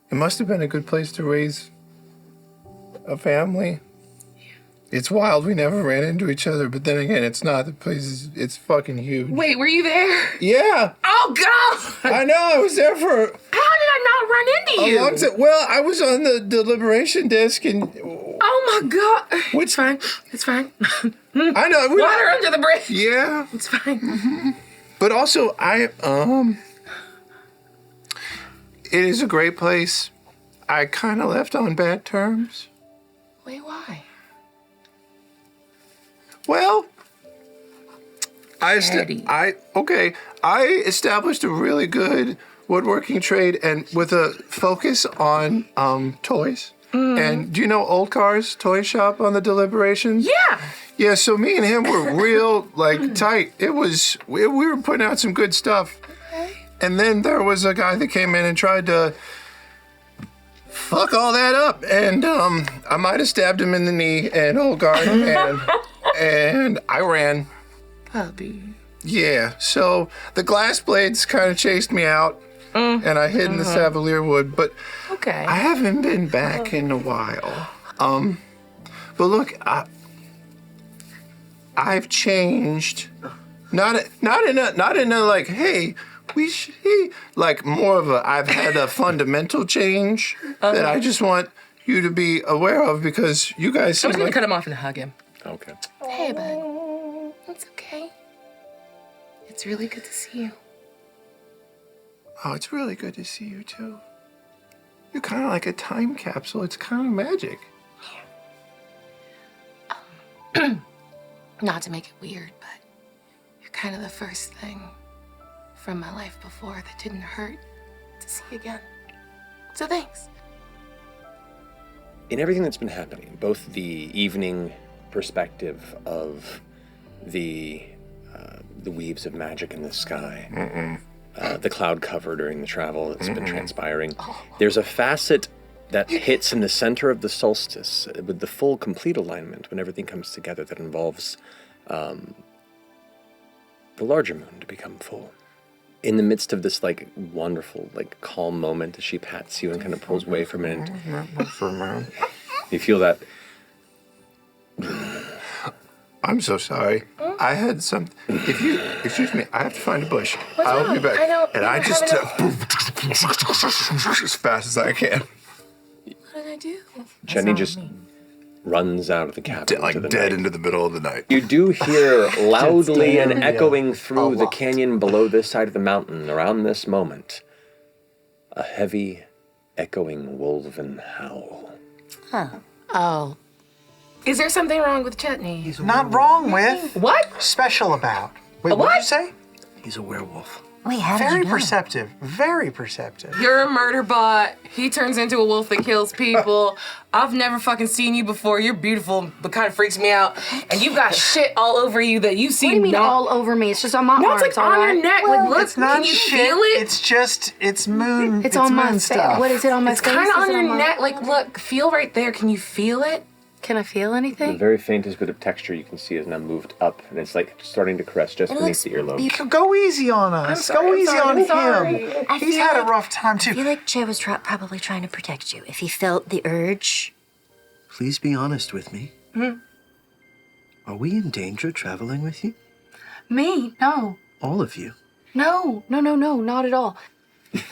It must have been a good place to raise a family. It's wild. We never ran into each other, but then again, it's not. The place it's fucking huge. Wait, were you there? Yeah. Oh, God! I know. I was there for How did I not run into you? a long time. Well, I was on the deliberation desk and... Oh, my God. Which- It's fine. It's fine. I know. Water under the bridge. Yeah. It's fine. But also, it is a great place. I kind of left on bad terms. Wait, why? Well, I Daddy. established a really good woodworking trade and with a focus on toys. And do you know Old Car's toy shop on the Deliberations? Yeah. Yeah, so me and him were real tight. It was we were putting out some good stuff. Okay. And then there was a guy that came in and tried to fuck all that up. And I might have stabbed him in the knee and Old Guard and I ran. Puppy. Yeah, so the glass blades kind of chased me out, and I hid in the Savalier wood, but Okay. I haven't been back in a while. But look, I've changed. Not in a like, hey, we should, like more of a. I've had a fundamental change that I just want you to be aware of because you guys I seem was gonna like cut him off and hug him. Okay. Hey, bud. It's okay. It's really good to see you. Oh, it's really good to see you too. You're kind of like a time capsule. It's kind of magic. Not to make it weird, but you're kind of the first thing from my life before that didn't hurt to see again. So thanks. In everything that's been happening, both the evening perspective of the weaves of magic in the sky, the cloud cover during the travel that's been transpiring, there's a facet that hits in the center of the solstice with the full, complete alignment when everything comes together that involves the larger moon to become full. In the midst of this, wonderful, calm moment as she pats you and kind of pulls away from it, you feel that. I'm so sorry. I had some. Excuse me, I have to find a bush. What's I'll wrong? be back. I don't- And I you're just having as fast as I can. What did I do? Jenny just runs out of the cabin into the night. into the middle of the night. You do hear loudly and echoing through the canyon below this side of the mountain around this moment a heavy, echoing wolven howl. Oh. Is there something wrong with Chutney? Not wrong with. What? Special about. Wait, what? what did you say? He's a werewolf. Wait, how did Very you know? perceptive. Very perceptive. You're a murder bot. He turns into a wolf that kills people. I've never fucking seen you before. You're beautiful, but kind of freaks me out. And you've got shit all over you that you see. What do you mean all over me? It's just on my No, arms, it's like all on right? your neck. Well, like, look, it's not can you shit. feel it? It's just, it's moon. It's on my moon face. stuff. What is it on my It's face? kind of Is on it your my- neck. Like, look, feel right there. Can you feel it? Can I feel The anything? very faintest bit of texture you can see is now moved up, and it's starting to caress just beneath the earlobe. Go easy on us. Go easy on him. I He's feel had a like- rough time I feel too. like Che was probably trying to protect you. If he felt the urge. Please be honest with me. Are we in danger traveling with you? Me? No. All of you. No, not at all.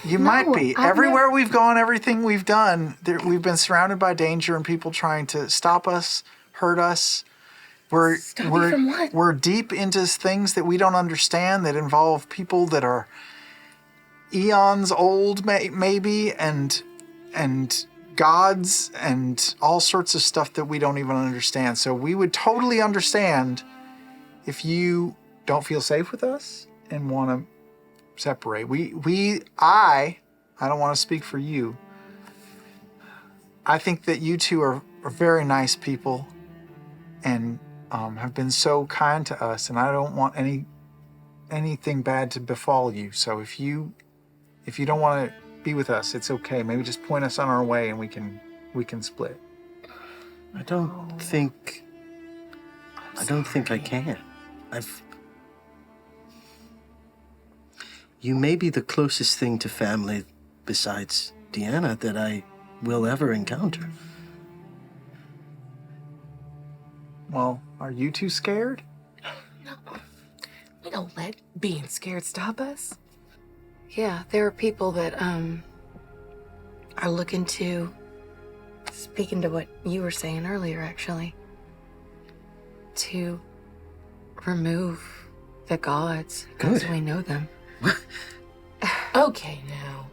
You might be. I've Everywhere we've gone, everything we've done, we've been surrounded by danger and people trying to stop us, hurt us. Stop you from what? We're deep into things that we don't understand that involve people that are eons old, maybe, and gods and all sorts of stuff that we don't even understand. So we would totally understand if you don't feel safe with us and want to separate. I don't want to speak for you. I think that you two are very nice people and have been so kind to us, and I don't want anything bad to befall you. So if you don't want to be with us, it's okay. Maybe just point us on our way and we can split. I don't think I can. You may be the closest thing to family besides Deanna that I will ever encounter. Well, are you too scared? No. We don't let being scared stop us. Yeah, there are people that are looking to, speaking to what you were saying earlier, actually, to remove the gods as Good. we know them. Okay, now.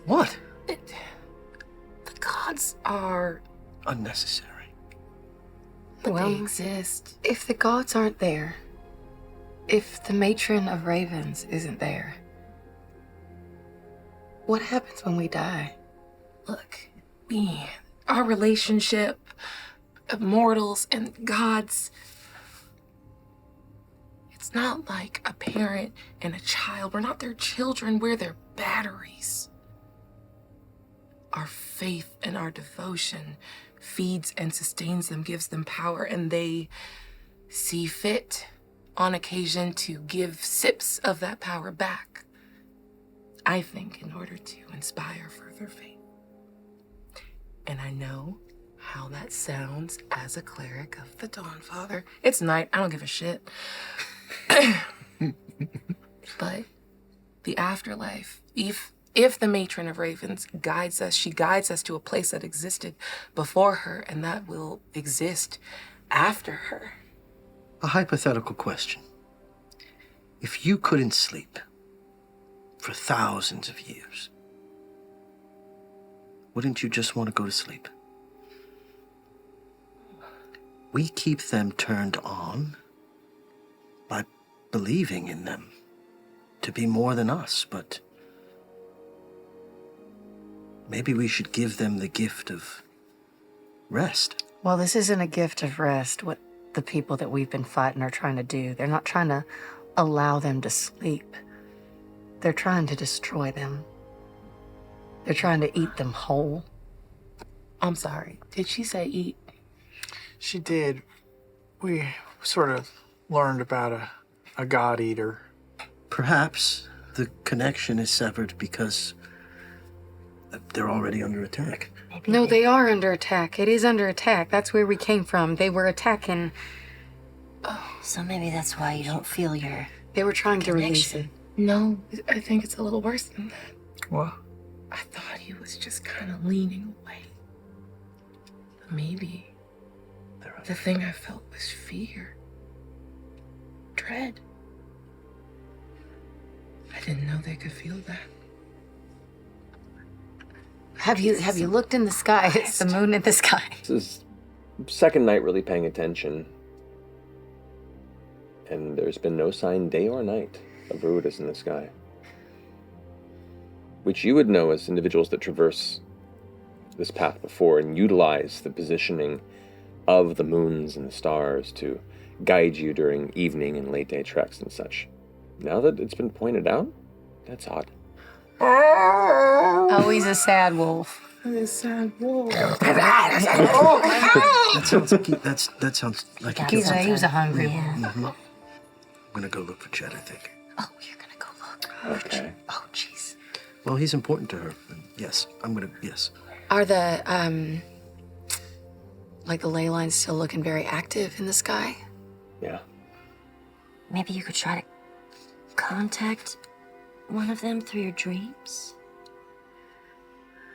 What? The gods are, Unnecessary. but Well, they exist. If the gods aren't there, if the matron of ravens isn't there, what happens when we die? Look, our relationship, mortals and gods, it's not like a parent and a child. We're not their children, we're their batteries. Our faith and our devotion feeds and sustains them, gives them power, and they see fit on occasion to give sips of that power back. I think in order to inspire further faith. And I know how that sounds as a cleric of the Dawn Father. It's night, I don't give a shit. But the afterlife, if the matron of ravens guides us, she guides us to a place that existed before her and that will exist after her. A hypothetical question. If you couldn't sleep for thousands of years, wouldn't you just want to go to sleep? We keep them turned on by believing in them to be more than us, but maybe we should give them the gift of rest. Well, this isn't a gift of rest, what the people that we've been fighting are trying to do. They're not trying to allow them to sleep. They're trying to destroy them. They're trying to eat them whole. I'm sorry, did she say eat? She did. We sort of learned about a god eater. Perhaps the connection is severed because they're already under attack. No, they are under attack. It is under attack. That's where we came from. They were attacking. So maybe that's why you don't feel your They were trying to release it. No, I think it's a little worse than that. What? I thought he was just kind of leaning away. But maybe the thing I felt was fear, dread. I didn't know they could feel that. Have you looked in the sky? It's the moon in the sky. This is second night really paying attention. And there's been no sign day or night of Ruidus in the sky. Which you would know as individuals that traverse this path before and utilize the positioning of the moons and the stars to guide you during evening and late day treks and such. Now that it's been pointed out, that's odd. Oh, he's a sad wolf. That sounds like he killed He was a hungry wolf. Mm-hmm. I'm gonna go look for Chet, I think. Oh, you're gonna go look. Okay. Oh, jeez. Well, he's important to her. Yes, yes. Are the like the ley lines still looking very active in the sky? Yeah. maybe you could try to contact one of them through your dreams?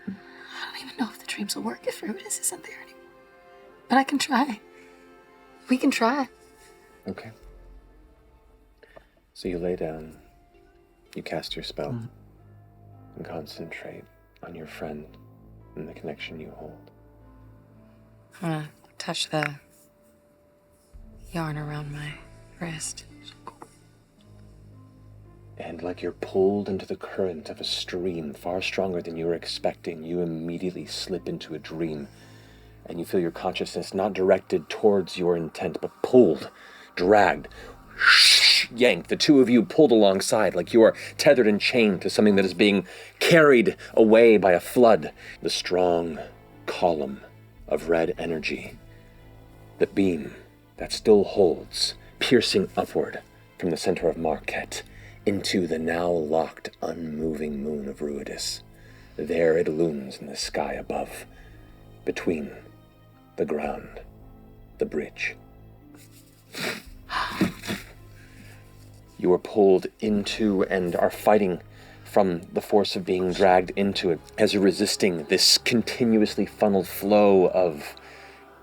I don't even know if the dreams will work if Ruidus isn't there anymore. But I can try. We can try. Okay. So you lay down, you cast your spell, and concentrate on your friend and the connection you hold. I'm gonna touch the yarn around my wrist. And like you're pulled into the current of a stream far stronger than you were expecting, you immediately slip into a dream. And you feel your consciousness not directed towards your intent, but pulled, dragged, yanked. The two of you pulled alongside like you are tethered and chained to something that is being carried away by a flood. The strong column of red energy, the beam that still holds, piercing upward from the center of Marquet into the now locked, unmoving moon of Ruidus. There it looms in the sky above, between the ground, the bridge. You are pulled into and are fighting from the force of being dragged into it as you're resisting this continuously funneled flow of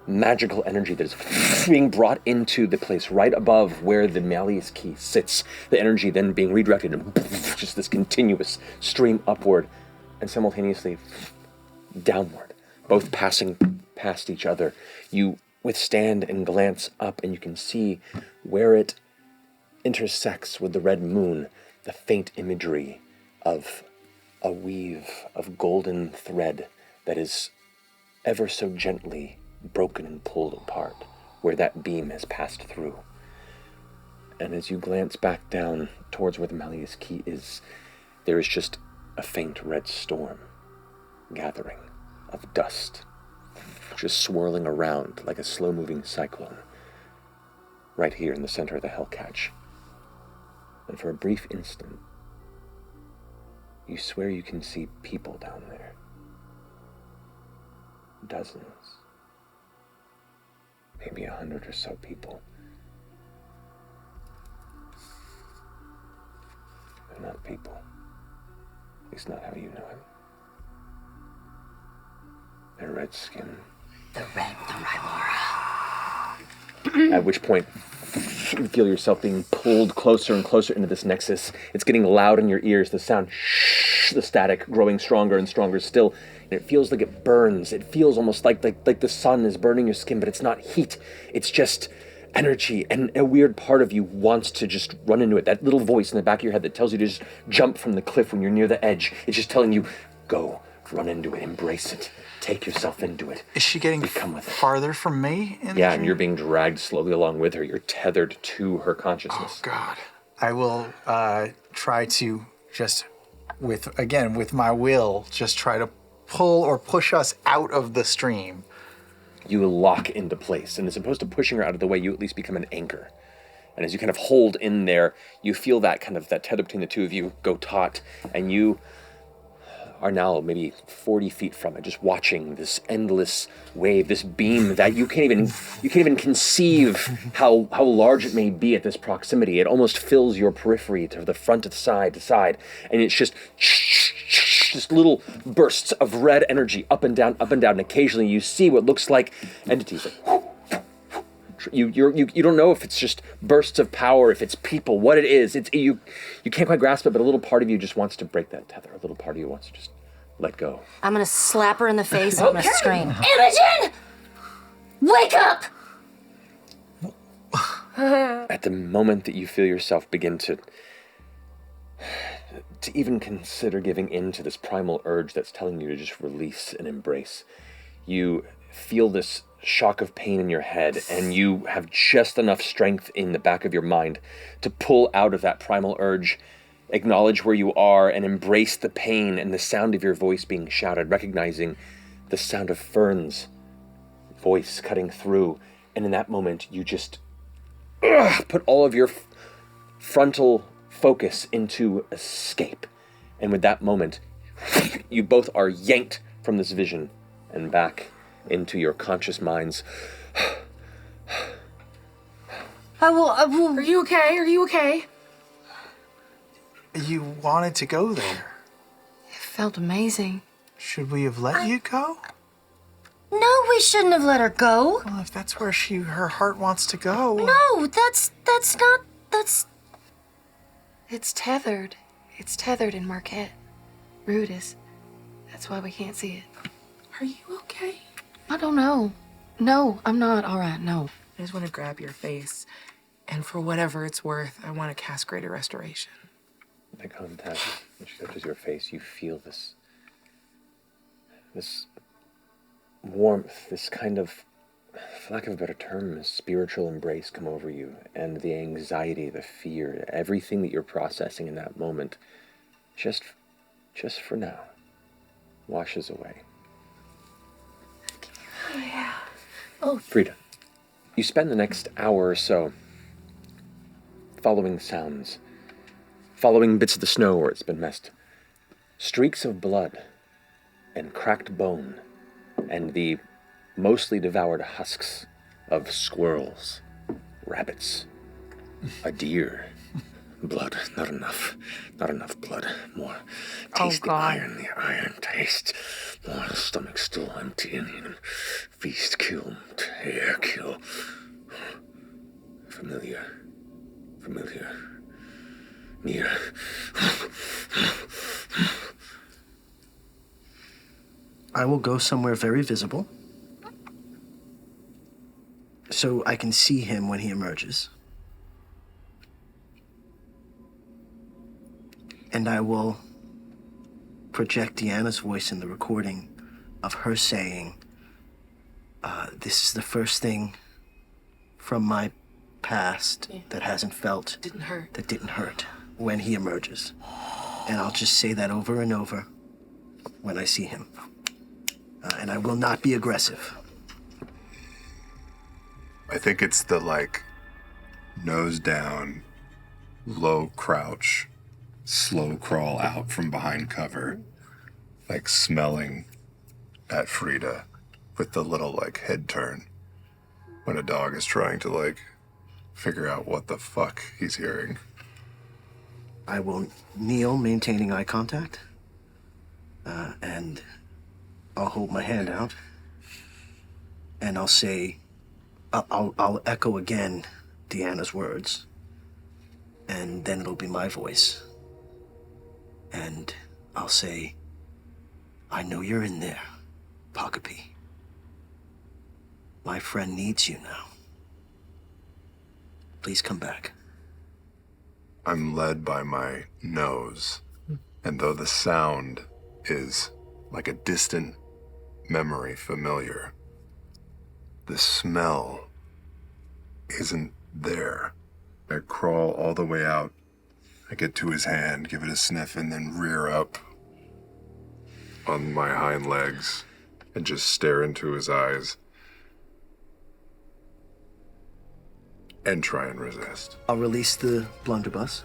magical energy that is being brought into the place right above where the Malleus key sits. The energy then being redirected and just this continuous stream upward and simultaneously downward, both passing past each other. You withstand and glance up and you can see where it intersects with the red moon, the faint imagery of a weave of golden thread that is ever so gently broken and pulled apart where that beam has passed through. And as you glance back down towards where the Malleus key is, there is just a faint red storm gathering of dust, just swirling around like a slow-moving cyclone right here in the center of the Hellcatch. And for a brief instant, you swear you can see people down there. Dozens. Maybe 100 or so people. They're not people. At least not how you know it. They're red skin. The Rymora. At which point, you feel yourself being pulled closer and closer into this nexus. It's getting loud in your ears, the sound, the static growing stronger and stronger still. And it feels like it burns. It feels almost like the sun is burning your skin, but it's not heat. It's just energy. And a weird part of you wants to just run into it. That little voice in the back of your head that tells you to just jump from the cliff when you're near the edge. It's just telling you, go, run into it, embrace it. Take yourself into it. Is she getting farther from me? Yeah, and you're being dragged slowly along with her. You're tethered to her consciousness. Oh, God. I will try to just, with my will, just try to pull or push us out of the stream. You lock into place, and as opposed to pushing her out of the way, you at least become an anchor. And as you kind of hold in there, you feel that tether between the two of you go taut, and you are now maybe 40 feet from it, just watching this endless wave, this beam that you can't even conceive how large it may be at this proximity. It almost fills your periphery to the front, to side, and it's just little bursts of red energy up and down, and occasionally you see what looks like entities. You don't know if it's just bursts of power, if it's people, what it is. You can't quite grasp it, but a little part of you just wants to break that tether. A little part of you wants to just let go. I'm gonna slap her in the face and I'm gonna scream, Imogen! Wake up! At the moment that you feel yourself begin to even consider giving in to this primal urge that's telling you to just release and embrace, you feel this shock of pain in your head, and you have just enough strength in the back of your mind to pull out of that primal urge, acknowledge where you are, and embrace the pain and the sound of your voice being shouted, recognizing the sound of Fern's voice cutting through. And in that moment, you just put all of your frontal focus into escape. And with that moment, you both are yanked from this vision and back into your conscious minds. I will. Are you okay? Are you okay? You wanted to go there. It felt amazing. Should we have let you go? No, we shouldn't have let her go. Well, if that's where her heart wants to go. No, that's not. It's tethered. It's tethered in Marquet. Root is. That's why we can't see it. Are you okay? I don't know. No, I'm not. All right, no. I just want to grab your face, and for whatever it's worth, I want to cast Greater Restoration. The contact, when she touches your face, you feel this warmth, this kind of, for lack of a better term, spiritual embrace come over you, and the anxiety, the fear, everything that you're processing in that moment, just for now, washes away. Oh, yeah. Frida, you spend the next hour or so following sounds, following bits of the snow where it's been messed, streaks of blood and cracked bone, and the mostly devoured husks of squirrels, rabbits, a deer. Blood, not enough blood, more. Taste the iron taste. More stomach still empty in him. Feast, kill, tear, kill. Familiar, near. I will go somewhere very visible so I can see him when he emerges. And I will project Deanna's voice in the recording of her saying, this is the first thing from my past that hasn't felt, that didn't hurt when he emerges. And I'll just say that over and over when I see him. And I will not be aggressive. I think it's the, nose down, low crouch, slow crawl out from behind cover, smelling at Frida with the little, head turn when a dog is trying to, figure out what the fuck he's hearing. I will kneel, maintaining eye contact, and I'll hold my hand out, and I'll say, I'll echo again Deanna's words, and then it'll be my voice. And I'll say, I know you're in there, Peggy. My friend needs you now. Please come back. I'm led by my nose, and though the sound is like a distant memory familiar, the smell isn't there. I crawl all the way out. I get to his hand, give it a sniff, and then rear up on my hind legs and just stare into his eyes and try and resist. I'll release the blunderbuss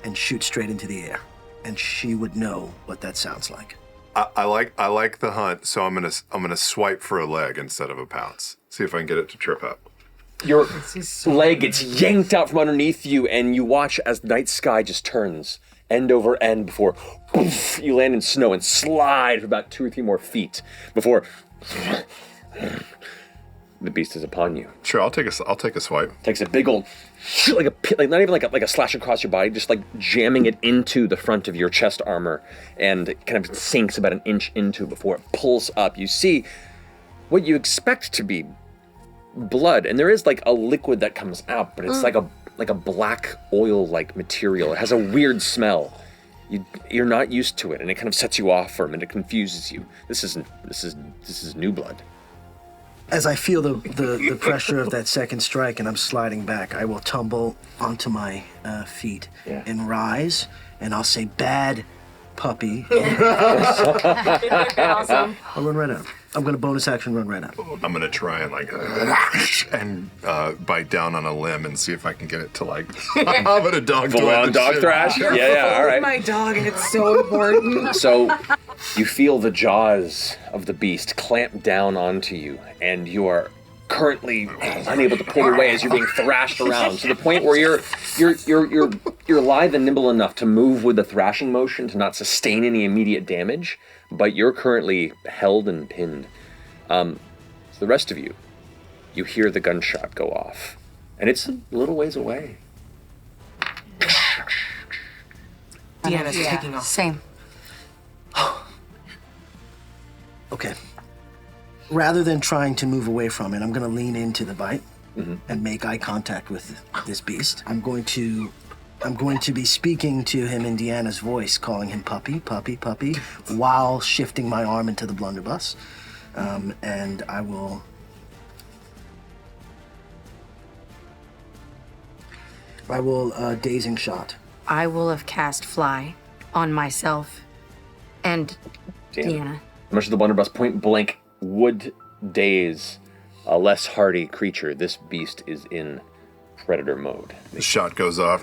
and shoot straight into the air, and she would know what that sounds like. I like the hunt, so I'm gonna swipe for a leg instead of a pounce. See if I can get it to trip up. Your leg gets yanked out from underneath you, and you watch as the night sky just turns end over end before poof, you land in snow and slide for about 2 or 3 more feet before the beast is upon you. Sure, I'll take a swipe. Takes a big old, like a pit, not even like a slash across your body, just jamming it into the front of your chest armor, and it kind of sinks about an inch into before it pulls up. You see what you expect to be blood, and there is a liquid that comes out, but it's like a black oil-like material. It has a weird smell. You're not used to it, and it kind of sets you off for a minute. It confuses you. This is new blood. As I feel the pressure of that second strike and I'm sliding back, I will tumble onto my feet and rise, and I'll say, "Bad puppy." Awesome. I'll run right out. I'm going to bonus action run right out. I'm going to try and bite down on a limb and see if I can get it to how about a dog Full on dog thrash? Yeah, all right. My dog, and it's so important. So you feel the jaws of the beast clamp down onto you, and you are currently unable to pull away as you're being thrashed around, to the point where you're lithe and nimble enough to move with the thrashing motion to not sustain any immediate damage, but you're currently held and pinned. So the rest of you hear the gunshot go off, and it's a little ways away. Deanna's taking off. Same. Okay. Rather than trying to move away from it, I'm going to lean into the bite and make eye contact with this beast. I'm going to be speaking to him in Deanna's voice, calling him puppy, puppy, puppy, while shifting my arm into the blunderbuss. And I will dazing shot. I will have cast fly on myself and Deanna. Much of the blunderbuss point blank would daze a less hardy creature. This beast is in predator mode. The shot goes off.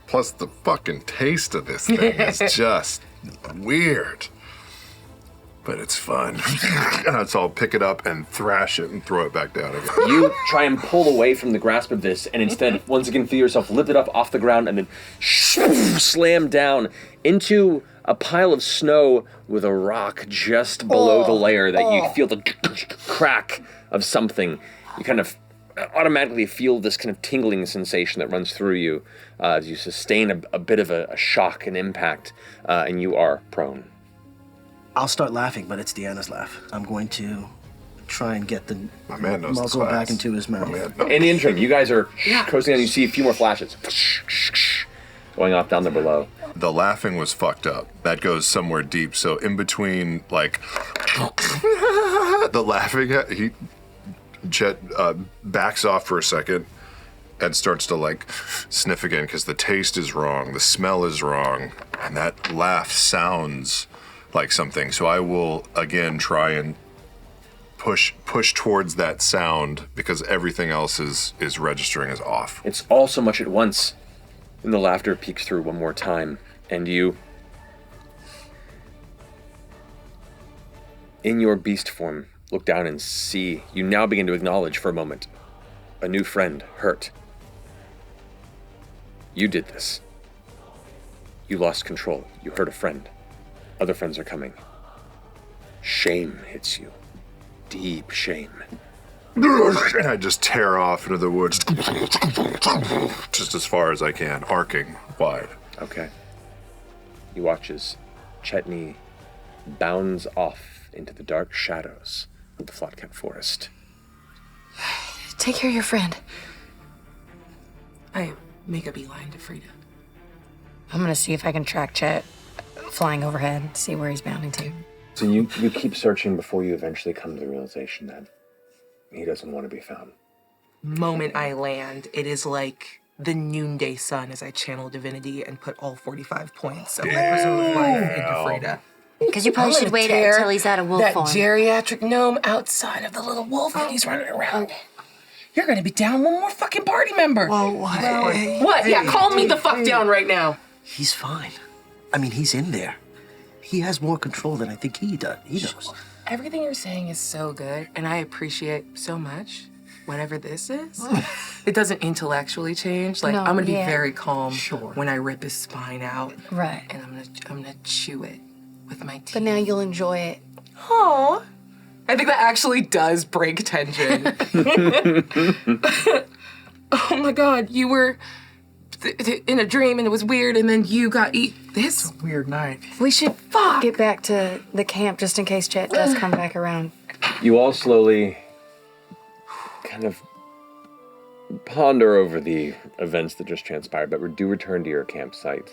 Plus the fucking taste of this thing is just weird. But it's fun. So I'll pick it up and thrash it and throw it back down again. You try and pull away from the grasp of this, and instead, once again, feel yourself lifted up off the ground and then slam down into a pile of snow with a rock just below the layer that you feel the crack of something. You kind of automatically feel this kind of tingling sensation that runs through you as you sustain a bit of a shock and impact, and you are prone. I'll start laughing, but it's Deanna's laugh. I'm going to try and get the My man knows the muzzle class. back into his mouth. My man knows. In the interim, you guys are coasting on. You see a few more flashes going off down there below. The laughing was fucked up. That goes somewhere deep. So in between, like, the laughing, Chet backs off for a second and starts to, like, sniff again because the taste is wrong, the smell is wrong, and that laugh sounds like something. So I will, again, try and push towards that sound because everything else is registering as off. It's all so much at once. And the laughter peeks through one more time, and you, in your beast form, look down and see, you now begin to acknowledge for a moment, a new friend, Hurt. You did this. You lost control. You hurt a friend. Other friends are coming. Shame hits you. Deep shame. And I just tear off into the woods, just as far as I can, arcing wide. Okay. You watch as Chetney bounds off into the dark shadows of the Flatcat Forest. Take care of your friend. I make a beeline to Frida. I'm gonna see if I can track Chet flying overhead, see where he's bounding to. So you keep searching before you eventually come to the realization that he doesn't want to be found. Moment I land, it is like the noonday sun as I channel divinity and put all 45 points of my preserved life into Frida. Because you probably should wait until he's out of wolf that form. geriatric gnome outside of the little wolf that he's running around. You're gonna be down one more fucking party member. Whoa, what? What? Yeah, calm me the fuck down right now. He's fine. I mean, he's in there. He has more control than I think he does. He knows. Everything you're saying is so good, and I appreciate so much. Whatever this is, it doesn't intellectually change. Like, No, I'm gonna be yeah. very calm when I rip his spine out, Right. and I'm gonna chew it with my teeth. But now you'll enjoy it. Aw. I think that actually does break tension. Oh my god, you were in a dream and it was weird, and then you got this. Weird night. We should get back to the camp just in case Chet does come back around. You all slowly kind of ponder over the events that just transpired, but do return to your campsite.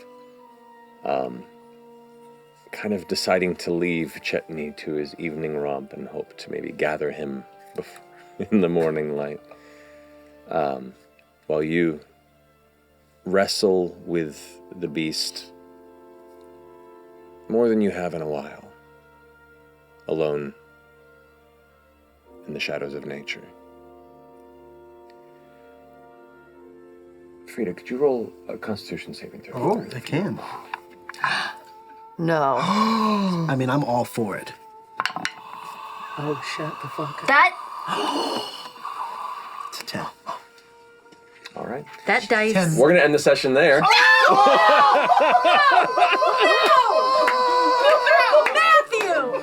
Kind of deciding to leave Chetney to his evening romp and hope to maybe gather him in the morning light. While you wrestle with the beast more than you have in a while, alone in the shadows of nature. Frida, could you roll a Constitution saving throw? Oh, I can. No. I mean, I'm all for it. That It's a 10. All right. That dice. 10. We're going to end the session there. Matthew!